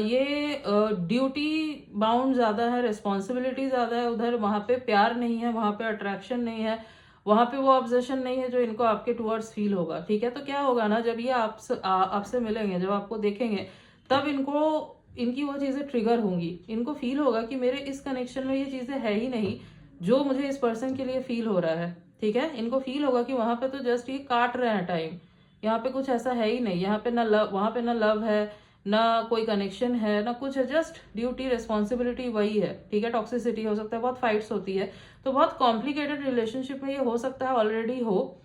Speaker 1: ये ड्यूटी बाउंड ज्यादा है, रिस्पॉन्सिबिलिटी ज्यादा है उधर, वहां पे प्यार नहीं है, वहां पे अट्रैक्शन नहीं है, वहां पे वो ऑब्जेशन नहीं है जो इनको आपके टुवर्ड्स फील होगा, ठीक है। तो क्या होगा ना, जब ये आपसे मिलेंगे, जब आपको देखेंगे, तब इनको इनकी वो चीजें ट्रिगर होंगी, इनको फील होगा कि मेरे इस कनेक्शन में ये चीजें है ही नहीं जो मुझे इस पर्सन के लिए फील हो रहा है, ठीक है। इनको फील होगा कि वहां पे तो जस्ट ये काट रहे हैं टाइम, यहाँ पे कुछ ऐसा है ही नहीं, यहाँ पे ना लव, वहां पे ना लव है, ना कोई कनेक्शन है, ना कुछ है, जस्ट ड्यूटी रिस्पॉन्सिबिलिटी वही है, ठीक है। टॉक्सिसिटी हो सकता है, बहुत फाइट्स होती है, तो बहुत कॉम्प्लिकेटेड रिलेशनशिप में ये हो सकता है ऑलरेडी हो।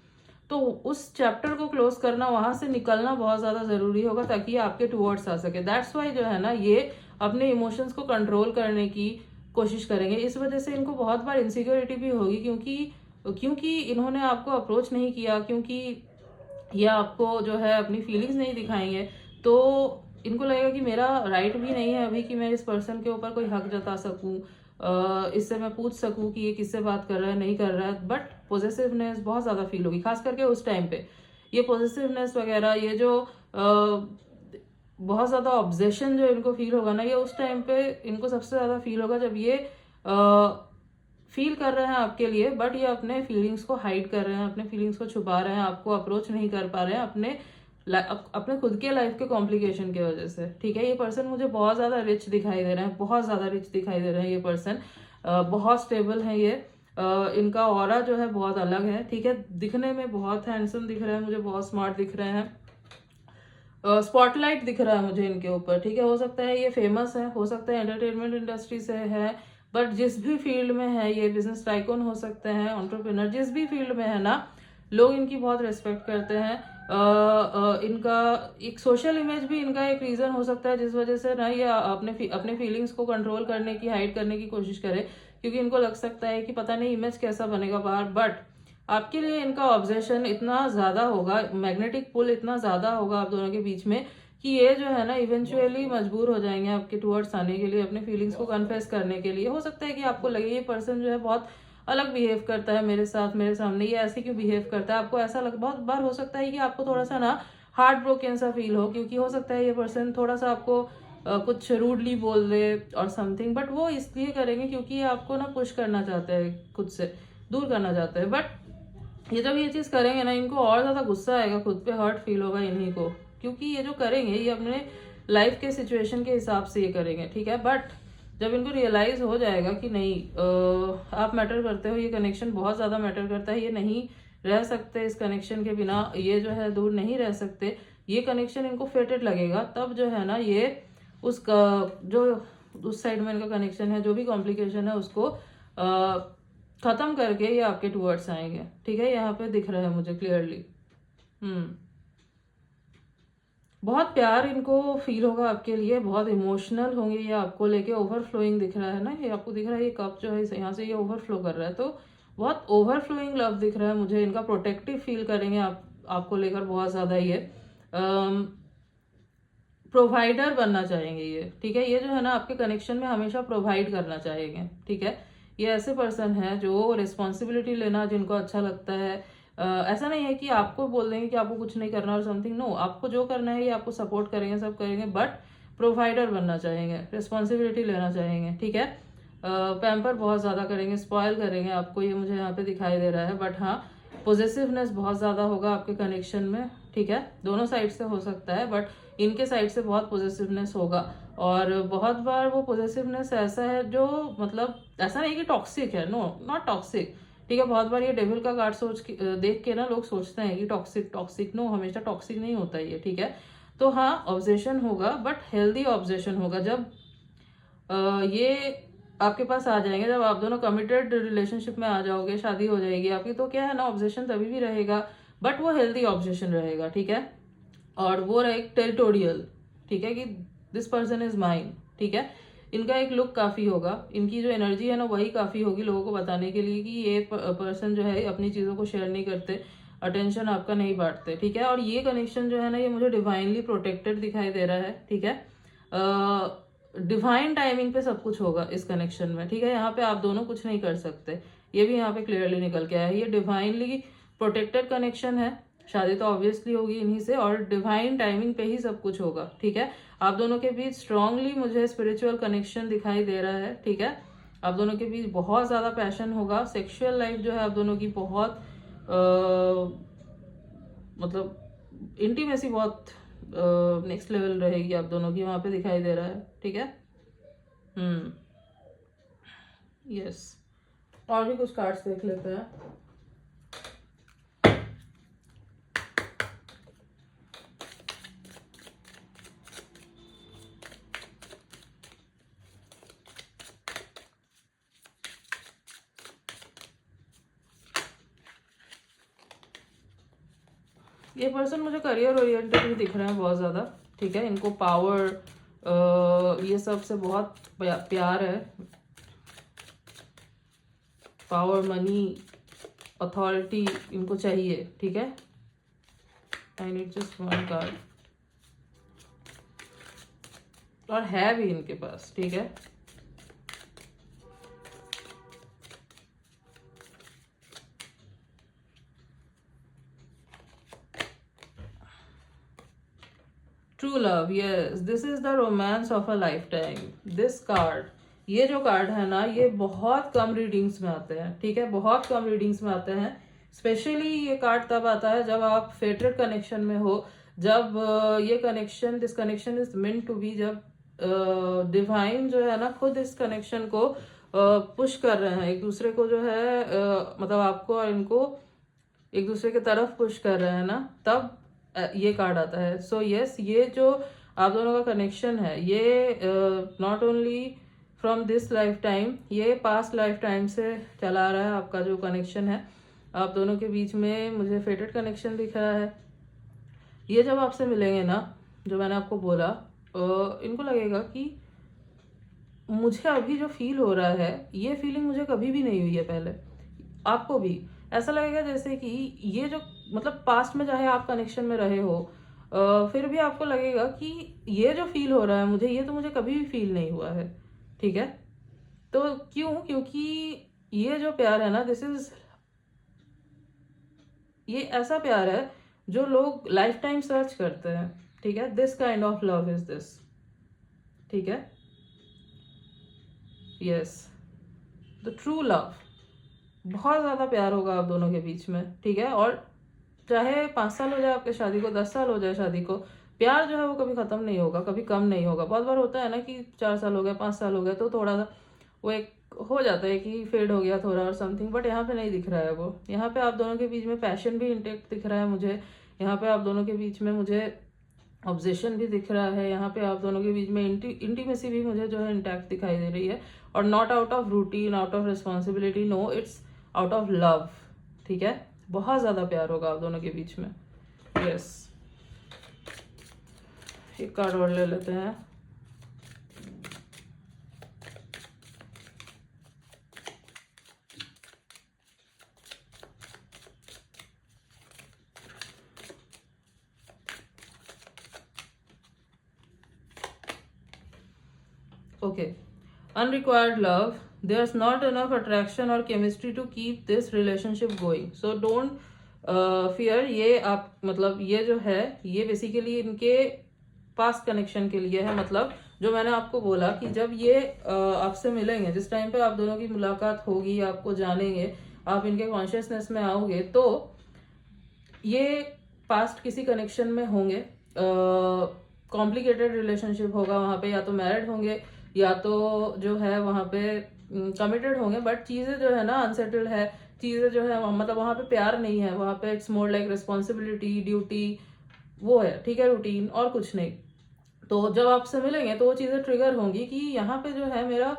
Speaker 1: तो उस चैप्टर को क्लोज करना, वहां से निकलना बहुत ज्यादा जरूरी होगा ताकि ये आपके टुवर्ड्स आ सके। दैट्स वाई जो है ना ये अपने इमोशंस को कंट्रोल करने की कोशिश करेंगे। इस वजह से इनको बहुत बार इनसिक्योरिटी भी होगी, क्योंकि क्योंकि इन्होंने आपको अप्रोच नहीं किया, क्योंकि ये आपको जो है अपनी फीलिंग्स नहीं दिखाएंगे, तो इनको लगेगा कि मेरा राइट भी नहीं है अभी कि मैं इस पर्सन के ऊपर कोई हक जता सकूं, इससे मैं पूछ सकूं कि ये किससे बात कर रहा है, नहीं कर रहा है। बट पॉजिटिवनेस बहुत ज़्यादा फील होगी, खास करके उस टाइम पे ये पॉजिटिवनेस वगैरह, ये जो बहुत ज़्यादा ऑब्जेशन जो इनको फील होगा ना, ये उस टाइम पे इनको सबसे ज़्यादा फील होगा जब ये फील कर रहे हैं आपके लिए, बट ये अपने फीलिंग्स को हाइड कर रहे हैं, अपने फीलिंग्स को छुपा रहे हैं, आपको अप्रोच नहीं कर पा रहे हैं अपने खुद के लाइफ के कॉम्प्लिकेशन की वजह से, ठीक है। ये पर्सन मुझे बहुत ज़्यादा रिच दिखाई दे रहे हैं, बहुत ज़्यादा रिच दिखाई दे रहे हैं। ये पर्सन बहुत स्टेबल है, ये इनका ऑरा जो है बहुत अलग है, ठीक है। दिखने में बहुत हैंडसम दिख रहे हैं मुझे, बहुत स्मार्ट दिख रहे हैं, स्पॉटलाइट दिख रहा है मुझे इनके ऊपर, ठीक है। हो सकता है ये फेमस है, हो सकता है एंटरटेनमेंट इंडस्ट्री से है, बट जिस भी फील्ड में है, ये बिजनेस टाइकून हो सकते हैं, एंटरप्रेन्योर, जिस भी फील्ड में है ना, लोग इनकी बहुत रिस्पेक्ट करते हैं। इनका एक सोशल इमेज भी इनका एक रीजन हो सकता है जिस वजह से ना ये अपने फीलिंग्स को कंट्रोल करने की, हाइड करने की कोशिश करे, क्योंकि इनको लग सकता है कि पता नहीं इमेज कैसा बनेगा बाहर। बट आपके लिए इनका ऑब्जेशन इतना ज्यादा होगा, मैग्नेटिक पुल इतना ज्यादा होगा आप दोनों के बीच में, कि ये जो है ना इवेंचुअली मजबूर हो जाएंगे आपके टुवर्ड्स आने के लिए, अपने फीलिंग्स को कन्फेस करने के लिए। हो सकता है कि आपको लगे ये पर्सन जो है बहुत अलग बिहेव करता है मेरे साथ, मेरे सामने ये ऐसे क्यों बिहेव करता है, आपको ऐसा बहुत बार हो सकता है कि आपको थोड़ा सा ना हार्ट ब्रोकन सा फील हो, क्योंकि हो सकता है ये पर्सन थोड़ा सा आपको कुछ रूडली बोल दे और समथिंग, बट वो इसलिए करेंगे क्योंकि ये आपको ना पुश करना चाहते हैं, खुद से दूर करना चाहते हैं। बट ये जब ये चीज करेंगे ना, इनको और ज्यादा गुस्सा आएगा, खुद पे हर्ट फील होगा इन्हीं को, क्योंकि ये जो करेंगे ये अपने लाइफ के सिचुएशन के हिसाब से ये करेंगे, ठीक है। बट जब इनको रियलाइज हो जाएगा कि नहीं आप मैटर करते हो, ये कनेक्शन बहुत ज्यादा मैटर करता है, ये नहीं रह सकते इस कनेक्शन के बिना, ये जो है दूर नहीं रह सकते, ये कनेक्शन इनको फेटेड लगेगा, तब जो है ना ये उसका जो उस साइड में इनका कनेक्शन है, जो भी कॉम्प्लिकेशन है, उसको खत्म करके ये आपके टुवर्ड्स आएंगे, ठीक है। यहाँ पे दिख रहा है मुझे क्लियरली। बहुत प्यार इनको फील होगा आपके लिए, बहुत इमोशनल होंगे ये आपको लेके। ओवरफ्लोइंग दिख रहा है ना, ये आपको दिख रहा है, ये कप जो है यहाँ से ये ओवरफ्लो कर रहा है, तो बहुत ओवरफ्लोइंग लव दिख रहा है मुझे इनका। प्रोटेक्टिव फील करेंगे आपको लेकर बहुत ज़्यादा ये। प्रोवाइडर बनना चाहेंगे ये, ठीक है। ये जो है ना आपके कनेक्शन में हमेशा प्रोवाइड करना चाहेंगे, ठीक है। ये ऐसे पर्सन है जो रिस्पॉन्सिबिलिटी लेना जिनको अच्छा लगता है। ऐसा नहीं है कि आपको बोल देंगे कि आपको कुछ नहीं करना और समथिंग, नो, आपको जो करना है ये आपको सपोर्ट करेंगे, सब करेंगे, बट प्रोवाइडर बनना चाहेंगे, रिस्पॉन्सिबिलिटी लेना चाहेंगे, ठीक है। पैम्पर बहुत ज़्यादा करेंगे, स्पॉयल करेंगे आपको, ये मुझे यहाँ पे दिखाई दे रहा है। बट हाँ, पॉजिटिवनेस बहुत ज़्यादा होगा आपके कनेक्शन में, ठीक है। दोनों साइड से हो सकता है, बट इनके साइड से बहुत पॉजिटिवनेस होगा। और बहुत बार वो पॉजिटिवनेस ऐसा है जो मतलब ऐसा नहीं कि टॉक्सिक है, नो, नॉट टॉक्सिक, ठीक है। बहुत बार ये डेविल का कार्ड सोच के देख के ना लोग सोचते हैं कि टॉक्सिक टॉक्सिक, नो, हमेशा टॉक्सिक नहीं होता ये, ठीक है। तो हाँ, ऑब्जेशन होगा, बट हेल्दी ऑब्जेशन होगा। जब ये आपके पास आ जाएंगे, जब आप दोनों कमिटेड रिलेशनशिप में आ जाओगे, शादी हो जाएगी आपकी, तो क्या है ना, ऑब्जेशन तभी भी रहेगा, बट वो हेल्दी ऑब्जेशन रहेगा, ठीक है। और वो रहे टेरिटोरियल, ठीक है, कि दिस पर्सन इज माइन, ठीक है। इनका एक लुक काफ़ी होगा, इनकी जो एनर्जी है ना वही काफ़ी होगी लोगों को बताने के लिए कि ये पर्सन जो है अपनी चीज़ों को शेयर नहीं करते, अटेंशन आपका नहीं बांटते, ठीक है। और ये कनेक्शन जो है ना ये मुझे डिवाइनली प्रोटेक्टेड दिखाई दे रहा है, ठीक है। डिवाइन टाइमिंग पे सब कुछ होगा इस कनेक्शन में, ठीक है। यहाँ पे आप दोनों कुछ नहीं कर सकते, ये भी यहाँ पे क्लियरली निकल के आया है। ये डिवाइनली प्रोटेक्टेड कनेक्शन है, शादी तो ऑब्वियसली होगी इन्हीं से, और डिवाइन टाइमिंग पे ही सब कुछ होगा, ठीक है। आप दोनों के बीच स्ट्रांगली मुझे स्पिरिचुअल कनेक्शन दिखाई दे रहा है, ठीक है। आप दोनों के बीच बहुत ज़्यादा पैशन होगा। सेक्सुअल लाइफ जो है आप दोनों की बहुत मतलब इंटीमेसी बहुत नेक्स्ट लेवल रहेगी आप दोनों की, वहाँ पे दिखाई दे रहा है, ठीक है। यस, और भी कुछ कार्ड्स देख लेते हैं। ये पर्सन मुझे करियर ओरिएंटेड भी दिख रहे हैं बहुत ज़्यादा, ठीक है। इनको पावर ये सब से बहुत प्यार है, पावर, मनी, अथॉरिटी इनको चाहिए, ठीक है। I need just one card, और है भी इनके पास, ठीक है। True love, yes, this is the romance of a life time. This card, ये जो कार्ड है ना ये बहुत कम रीडिंग्स में आते हैं, ठीक है, बहुत कम रीडिंग्स में आते हैं। स्पेशली ये कार्ड तब आता है जब आप फेटेड कनेक्शन में हो, जब ये connection, this connection is meant to be, जब डिवाइन जो है ना खुद इस कनेक्शन को पुश कर रहे हैं, एक दूसरे को जो है मतलब आपको और इनको एक दूसरे की तरफ पुश कर रहे हैं ना, तब ये कार्ड आता है। सो यस, ये जो आप दोनों का कनेक्शन है ये not only from this life time, ये पास्ट लाइफ टाइम से चला आ रहा है आपका जो कनेक्शन है आप दोनों के बीच में। मुझे फेटेड कनेक्शन दिख रहा है। ये जब आपसे मिलेंगे ना, जो मैंने आपको बोला, इनको लगेगा कि मुझे अभी जो फील हो रहा है ये फीलिंग मुझे कभी भी नहीं हुई है पहले। आपको भी ऐसा लगेगा जैसे कि ये जो मतलब पास्ट में चाहे आप कनेक्शन में रहे हो, फिर भी आपको लगेगा कि ये जो फील हो रहा है मुझे, ये तो मुझे कभी भी फील नहीं हुआ है, ठीक है। तो क्यों? क्योंकि ये जो प्यार है ना, दिस इज, ये ऐसा प्यार है जो लोग लाइफ टाइम सर्च करते हैं, ठीक है। This kind of love is this, ठीक है। यस, द ट्रू लव, बहुत ज़्यादा प्यार होगा आप दोनों के बीच में, ठीक है। और चाहे 5 साल हो जाए आपके शादी को, 10 साल हो जाए शादी को, प्यार जो है वो कभी ख़त्म नहीं होगा, कभी कम नहीं होगा। बहुत बार होता है ना कि 4 साल हो गए, 5 साल हो गए, तो थोड़ा सा वो एक हो जाता है कि फेड हो गया थोड़ा और समथिंग, बट यहाँ पे नहीं दिख रहा है वो। यहाँ पे आप दोनों के बीच में पैशन भी इंटेक्ट दिख रहा है मुझे, यहाँ पे आप दोनों के बीच में मुझे ऑब्जेशन भी दिख रहा है, यहाँ पे आप दोनों के बीच में इंटीमेसी भी मुझे जो है इंटैक्ट दिखाई दे रही है। और not out of routine, out of responsibility, no, it's out of love, ठीक है। बहुत ज़्यादा प्यार होगा आप दोनों के बीच में, यस। एक कार्ड और ले लेते हैं। Okay. Unrequired love. There's not enough attraction or chemistry to keep this relationship going. So don't fear. ये आप मतलब ये जो है ये बेसिकली इनके पास्ट कनेक्शन के लिए है। मतलब जो मैंने आपको बोला कि जब ये आपसे मिलेंगे, जिस टाइम पे आप दोनों की मुलाकात होगी, आपको जानेंगे, आप इनके कॉन्शियसनेस में आओगे, तो ये पास्ट किसी कनेक्शन में होंगे। कॉम्प्लिकेटेड रिलेशनशिप होगा वहाँ पे, या तो मैरिड होंगे या तो जो है वहाँ पे कमिटेड होंगे, बट चीज़ें जो है ना अनसेटल्ड है, चीज़ें जो है मतलब वहाँ पे प्यार नहीं है, वहाँ पे it's more like responsibility, duty, वो है, ठीक है, रूटीन और कुछ नहीं। तो जब आपसे मिलेंगे तो वो चीज़ें ट्रिगर होंगी कि यहाँ पे जो है मेरा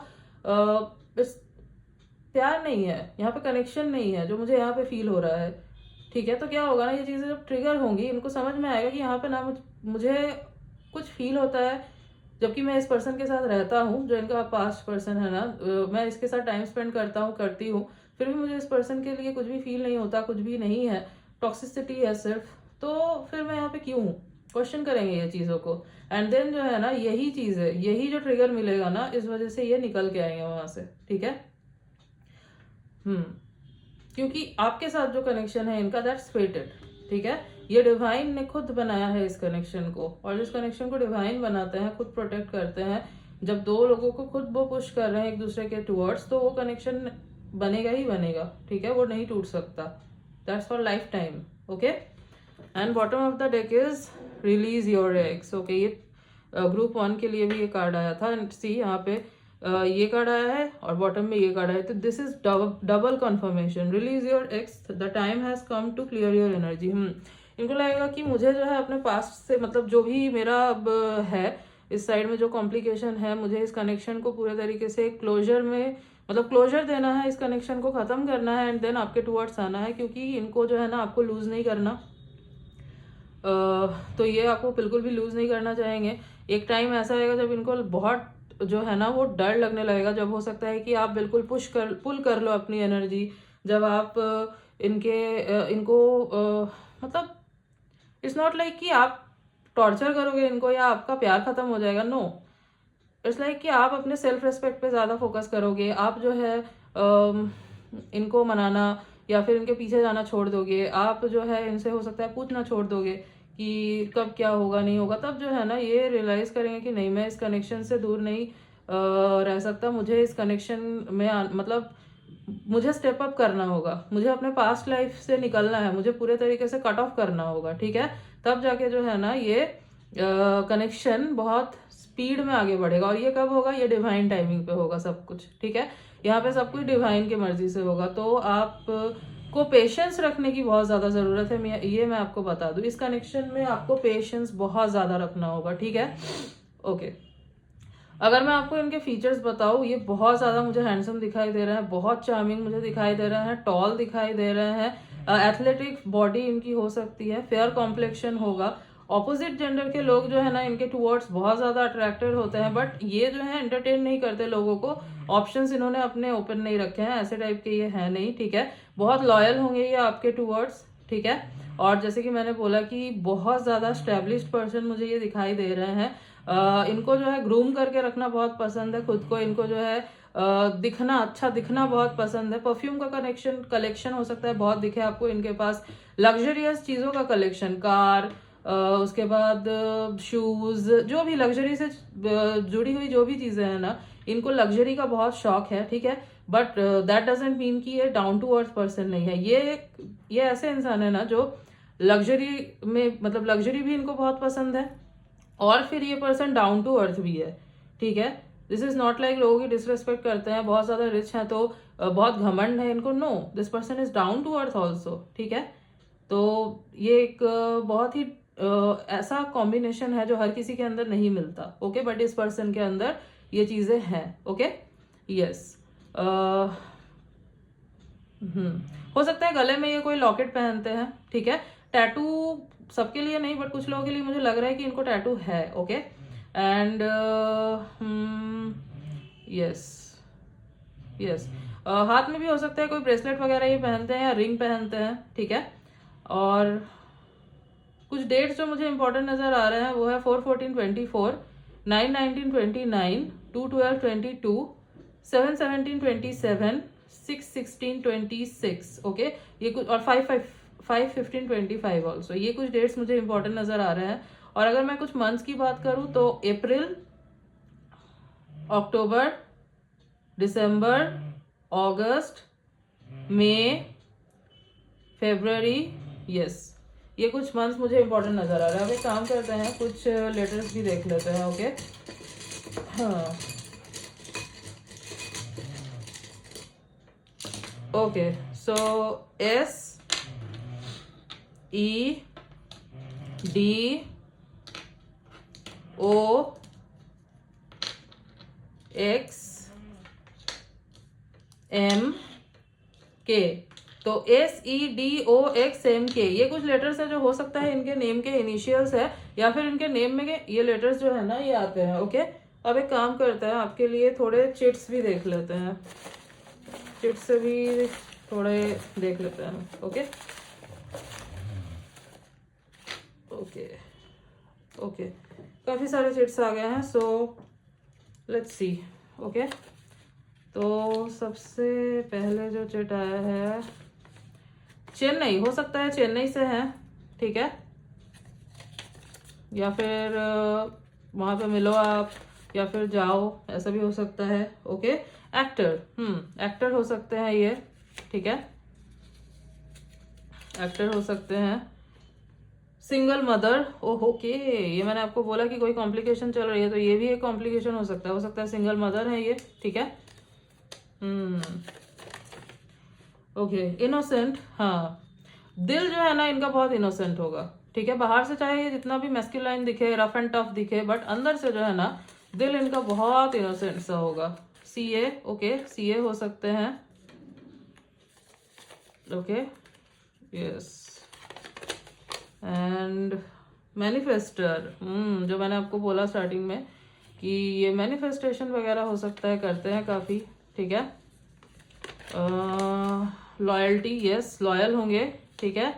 Speaker 1: प्यार नहीं है, यहाँ पे कनेक्शन नहीं है जो मुझे यहाँ पे फील हो रहा है, ठीक है। तो क्या होगा ना, ये चीज़ें जब ट्रिगर होंगी, इनको समझ में आएगा कि यहाँ पे ना मुझे कुछ फील होता है, जबकि मैं इस पर्सन के साथ रहता हूँ, जो इनका पास्ट पर्सन है ना, मैं इसके साथ टाइम स्पेंड करती हूँ, फिर भी मुझे इस पर्सन के लिए कुछ भी फील नहीं होता, कुछ भी नहीं है, टॉक्सिसिटी है सिर्फ, तो फिर मैं यहाँ पे क्यों हूँ? क्वेश्चन करेंगे ये चीज़ों को। एंड देन जो है ना, यही चीज़ है, यही जो ट्रिगर मिलेगा ना, इस वजह से ये निकल के आएंगे वहां से, ठीक है। क्योंकि आपके साथ जो कनेक्शन है इनका, दैट्स फेटेड, ठीक है। ये डिवाइन ने खुद बनाया है इस कनेक्शन को, और जिस कनेक्शन को डिवाइन बनाते हैं, खुद प्रोटेक्ट करते हैं, जब दो लोगों को खुद वो पुश कर रहे हैं एक दूसरे के टुवर्ड्स, तो वो कनेक्शन बनेगा ही बनेगा, ठीक है, वो नहीं टूट सकता, that's for life time, okay. And bottom of the deck is release your x, okay. ये ग्रुप 1 के लिए भी ये कार्ड आया था, सी यहाँ पे ये कार्ड आया है और बॉटम में ये कार्ड आया है, तो this is double confirmation. Release your ex, the time has come to clear your energy. इनको लगेगा कि मुझे जो है अपने पास्ट से, मतलब जो भी मेरा अब है इस साइड में जो कॉम्प्लिकेशन है, मुझे इस कनेक्शन को पूरे तरीके से क्लोजर में, मतलब क्लोजर देना है, इस कनेक्शन को खत्म करना है, एंड देन आपके टुवर्ड्स आना है, क्योंकि इनको जो है ना आपको लूज नहीं करना। तो ये आपको बिल्कुल भी लूज नहीं करना चाहेंगे। एक टाइम ऐसा आएगा जब इनको बहुत जो है ना वो डर लगने लगेगा, जब हो सकता है कि आप बिल्कुल पुल कर लो अपनी एनर्जी, जब आप इनको मतलब इट्स नॉट लाइक कि आप टॉर्चर करोगे इनको या आपका प्यार खत्म हो जाएगा, नो। इट्स लाइक कि आप अपने सेल्फ रेस्पेक्ट पे ज़्यादा फोकस करोगे, आप जो है इनको मनाना या फिर इनके पीछे जाना छोड़ दोगे, आप जो है इनसे हो सकता है पूछना छोड़ दोगे कि कब क्या होगा नहीं होगा। तब जो है ना ये रियलाइज करेंगे कि नहीं, मैं इस कनेक्शन से दूर नहीं रह सकता, मुझे इस कनेक्शन में मतलब मुझे स्टेप अप करना होगा, मुझे अपने पास्ट लाइफ से निकलना है, मुझे पूरे तरीके से कट ऑफ करना होगा, ठीक है। तब जाके जो है ना ये कनेक्शन बहुत स्पीड में आगे बढ़ेगा, और ये कब होगा, ये डिवाइन टाइमिंग पे होगा सब कुछ, ठीक है। यहाँ पे सब कुछ डिवाइन की मर्जी से होगा, तो आप को पेशेंस रखने की बहुत ज़्यादा ज़रूरत है। ये मैं आपको बता दूं, इस कनेक्शन में आपको पेशेंस बहुत ज़्यादा रखना होगा, ठीक है, ओके। अगर मैं आपको इनके फीचर्स बताऊं, ये बहुत ज़्यादा मुझे हैंडसम दिखाई दे रहे हैं, बहुत चार्मिंग मुझे दिखाई दे रहे हैं, टॉल दिखाई दे रहे हैं, एथलेटिक बॉडी इनकी हो सकती है, फेयर कॉम्प्लेक्शन होगा। ऑपोजिट जेंडर के लोग जो है ना इनके टुवर्ड्स बहुत ज़्यादा अट्रैक्टेड होते हैं, बट ये जो है एंटरटेन नहीं करते लोगों को, ऑप्शंस इन्होंने अपने ओपन नहीं रखे हैं, ऐसे टाइप के ये है नहीं, ठीक है। बहुत लॉयल होंगे ये आपके टुवर्ड्स, ठीक है। और जैसे कि मैंने बोला कि बहुत ज़्यादा स्टैब्लिश्ड पर्सन मुझे ये दिखाई दे रहे हैं। इनको जो है ग्रूम करके रखना बहुत पसंद है खुद को, इनको जो है दिखना, अच्छा दिखना बहुत पसंद है। परफ्यूम का कलेक्शन हो सकता है बहुत दिखे आपको इनके पास, लग्जरियस चीज़ों का कलेक्शन, कार, उसके बाद शूज, जो भी लग्जरी से जुड़ी हुई जो भी चीज़ें हैं ना, इनको लग्जरी का बहुत शौक है, ठीक है। बट दैट डजेंट मीन कि ये डाउन टू अर्थ पर्सन नहीं है। ये ऐसे इंसान है ना जो लग्जरी में, मतलब लग्जरी भी इनको बहुत पसंद है, और फिर ये पर्सन डाउन टू अर्थ भी है, ठीक है। दिस इज नॉट लाइक लोगों की डिसरेस्पेक्ट करते हैं, बहुत ज़्यादा रिच हैं तो बहुत घमंड है इनको, no, this person is down to earth also, ठीक है। तो ये एक बहुत ही ऐसा कॉम्बिनेशन है जो हर किसी के अंदर नहीं मिलता, ओके, बट इस पर्सन के अंदर ये चीज़ें हैं, ओके, यस। हो सकता है गले में ये कोई लॉकेट पहनते हैं, ठीक है। टैटू सबके लिए नहीं बट कुछ लोगों के लिए मुझे लग रहा है कि इनको टैटू है। ओके एंड यस यस, हाथ में भी हो सकता है, कोई ब्रेसलेट वगैरह ये पहनते हैं या रिंग पहनते हैं, ठीक है। और कुछ डेट्स जो मुझे इंपॉर्टेंट नज़र आ रहे हैं वो है 4/14/24, 9/19/29, 2/12/22, 7/17/27, 6/16/26। ओके, ये कुछ, और 5/15/25 ऑल्सो, ये कुछ डेट्स मुझे इंपॉर्टेंट नज़र आ रहे हैं। और अगर मैं कुछ मंथ्स की बात करूँ तो अप्रैल, अक्टूबर, दिसंबर, अगस्त, मई, फरवरी, यस, ये कुछ मंथ्स मुझे इंपॉर्टेंट नज़र आ रहा है। अब एक काम करते हैं, कुछ लेटर्स भी देख लेते हैं। ओके, हाँ, ओके, सो S E D O X M K। तो SEDOXMK ये कुछ लेटर्स है जो हो सकता है इनके नेम के इनिशियल्स है, या फिर इनके नेम में ये लेटर्स जो है ना ये आते हैं। ओके, अब एक काम करते हैं, आपके लिए थोड़े चिट्स भी देख लेते हैं, चिट्स से भी थोड़े देख लेते हैं। ओके ओके ओके, काफ़ी सारे चिट्स आ गए हैं, सो लेट्स सी। ओके, तो सबसे पहले जो चिट आया है चेन्नई, हो सकता है चेन्नई से है, ठीक है, या फिर वहाँ पे मिलो आप या फिर जाओ, ऐसा भी हो सकता है। ओके, एक्टर, एक्टर हो सकते हैं ये, ठीक है, एक्टर हो सकते हैं। सिंगल मदर, ओके, ये मैंने आपको बोला कि कोई कॉम्प्लिकेशन चल रही है, तो ये भी एक कॉम्प्लिकेशन हो सकता है सिंगल मदर है ये, ठीक है। ओके, इनोसेंट, हाँ, दिल जो है ना इनका बहुत इनोसेंट होगा, ठीक है। बाहर से चाहे ये जितना भी मैस्कुलाइन दिखे, रफ एंड टफ दिखे, बट अंदर से जो है ना दिल इनका बहुत इनोसेंट सा होगा। CA, ओके, CA हो सकते हैं। ओके, यस, एंड मैनिफेस्टर, जो मैंने आपको बोला स्टार्टिंग में कि ये मैनिफेस्टेशन वगैरह हो सकता है, करते हैं काफ़ी, ठीक है। लॉयल्टी, यस, लॉयल होंगे, ठीक है।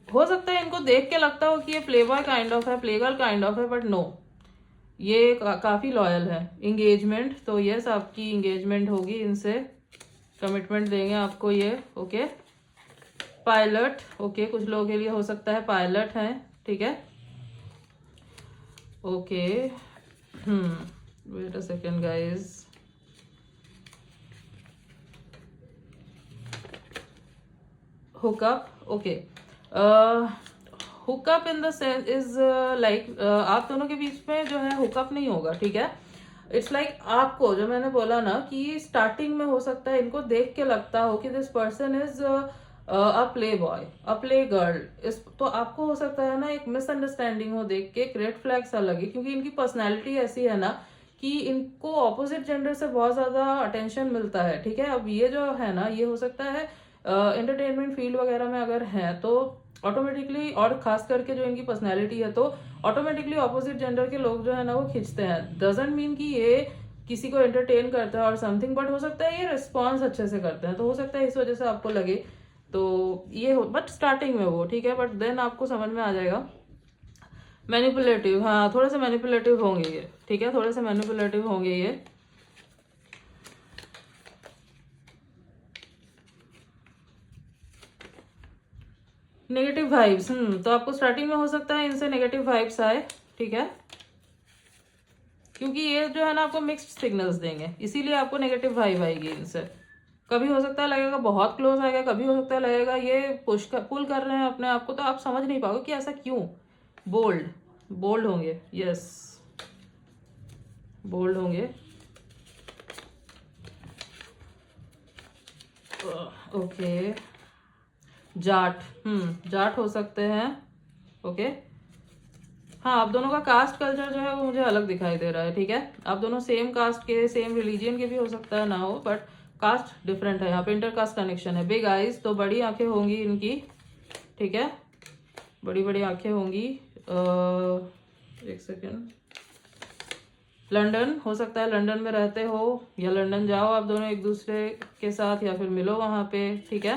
Speaker 1: हो सकता है इनको देख के लगता हो कि ये प्लेबॉय काइंड ऑफ है, प्लेगर्ल काइंड ऑफ है, बट नो, ये काफ़ी लॉयल है। इंगेजमेंट, तो यस, आपकी इंगेजमेंट होगी इनसे, कमिटमेंट देंगे आपको ये। ओके, पायलट, ओके, कुछ लोगों के लिए हो सकता है पायलट है, ठीक है। Okay, wait a second guys, hookup, okay, hookup in the sense is like आप दोनों के बीच में जो है हुकअप नहीं होगा, ठीक है। इट्स लाइक आपको, जो मैंने बोला ना कि स्टार्टिंग में हो सकता है इनको देख के लगता हो कि this person is a play boy, a play girl, इस तो आपको हो सकता है ना एक मिसअंडरस्टैंडिंग हो देख के, एक रेड फ्लैग सा लगे, क्योंकि इनकी पर्सनैलिटी ऐसी है ना कि इनको ऑपोजिट जेंडर से बहुत ज्यादा अटेंशन मिलता है, ठीक है। अब ये जो है ना ये हो सकता है एंटरटेनमेंट फील्ड वगैरह में अगर है तो ऑटोमेटिकली, और खास करके जो इनकी पर्सनैलिटी है तो ऑटोमेटिकली ऑपोजिट जेंडर के लोग जो है ना वो खींचते हैं। डजंट मीन कि ये किसी को एंटरटेन करता है और समथिंग, बट हो सकता है ये रिस्पॉन्स अच्छे से करते हैं, तो हो सकता है इस वजह से आपको लगे, तो ये हो, बट स्टार्टिंग में वो, ठीक है, बट देन आपको समझ में आ जाएगा। मैनिपुलेटिव, हाँ, थोड़े से मैनिपुलेटिव होंगे ये, ठीक है, थोड़े से मैनिपुलेटिव होंगे ये। नेगेटिव वाइब्स, तो आपको स्टार्टिंग में हो सकता है इनसे नेगेटिव वाइब्स आए, ठीक है, क्योंकि ये जो है ना आपको मिक्स्ड सिग्नल्स देंगे, इसीलिए आपको नेगेटिव वाइब आएगी इनसे। कभी हो सकता है लगेगा बहुत क्लोज आएगा, कभी हो सकता है लगेगा ये पुल कर रहे हैं अपने आप को, तो आप समझ नहीं पाओगे कि ऐसा क्यों। बोल्ड, बोल्ड होंगे, यस, बोल्ड होंगे। ओके, जाट, जाट हो सकते हैं। ओके, हाँ, आप दोनों का कास्ट कल्चर जो है वो मुझे अलग दिखाई दे रहा है, ठीक है। आप दोनों सेम कास्ट के, सेम रिलीजियन के भी हो सकता है ना हो, बट कास्ट डिफरेंट है, यहाँ पे इंटर कास्ट कनेक्शन है। बिग आइज, तो बड़ी आंखें होंगी इनकी, ठीक है। बड़ी बड़ी आंखें होंगी। एक सेकेंड, लंदन, हो सकता है लंदन में रहते हो या लंदन जाओ आप दोनों एक दूसरे के साथ, या फिर मिलो वहाँ पे, ठीक है।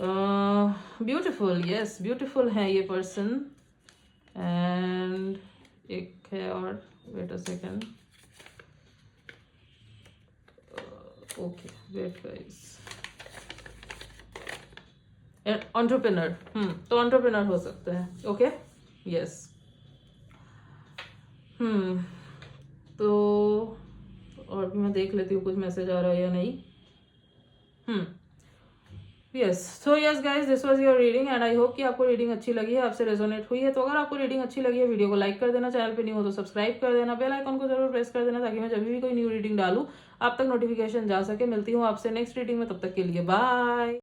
Speaker 1: ब्यूटीफुल, यस ब्यूटीफुल है ये पर्सन। एंड एक है और, wait a second, okay wait guys, entrepreneur, तो एंटरप्रेन्योर हो सकते हैं, ओके यस। तो और भी मैं देख लेती हूँ कुछ मैसेज आ रहा है या नहीं। Yes, so yes guys, this was your reading and I hope कि आपको रीडिंग अच्छी लगी है, आपसे रेजोनेट हुई है। तो अगर आपको रीडिंग अच्छी लगी है, वीडियो को लाइक कर देना, चैनल पे नहीं हो तो सब्सक्राइब कर देना, बेल आइकन को जरूर प्रेस कर देना, ताकि मैं जब भी कोई न्यू रीडिंग डालूं आप तक नोटिफिकेशन जा सके। मिलती हूँ आपसे नेक्स्ट रीडिंग में, तब तक के लिए बाय।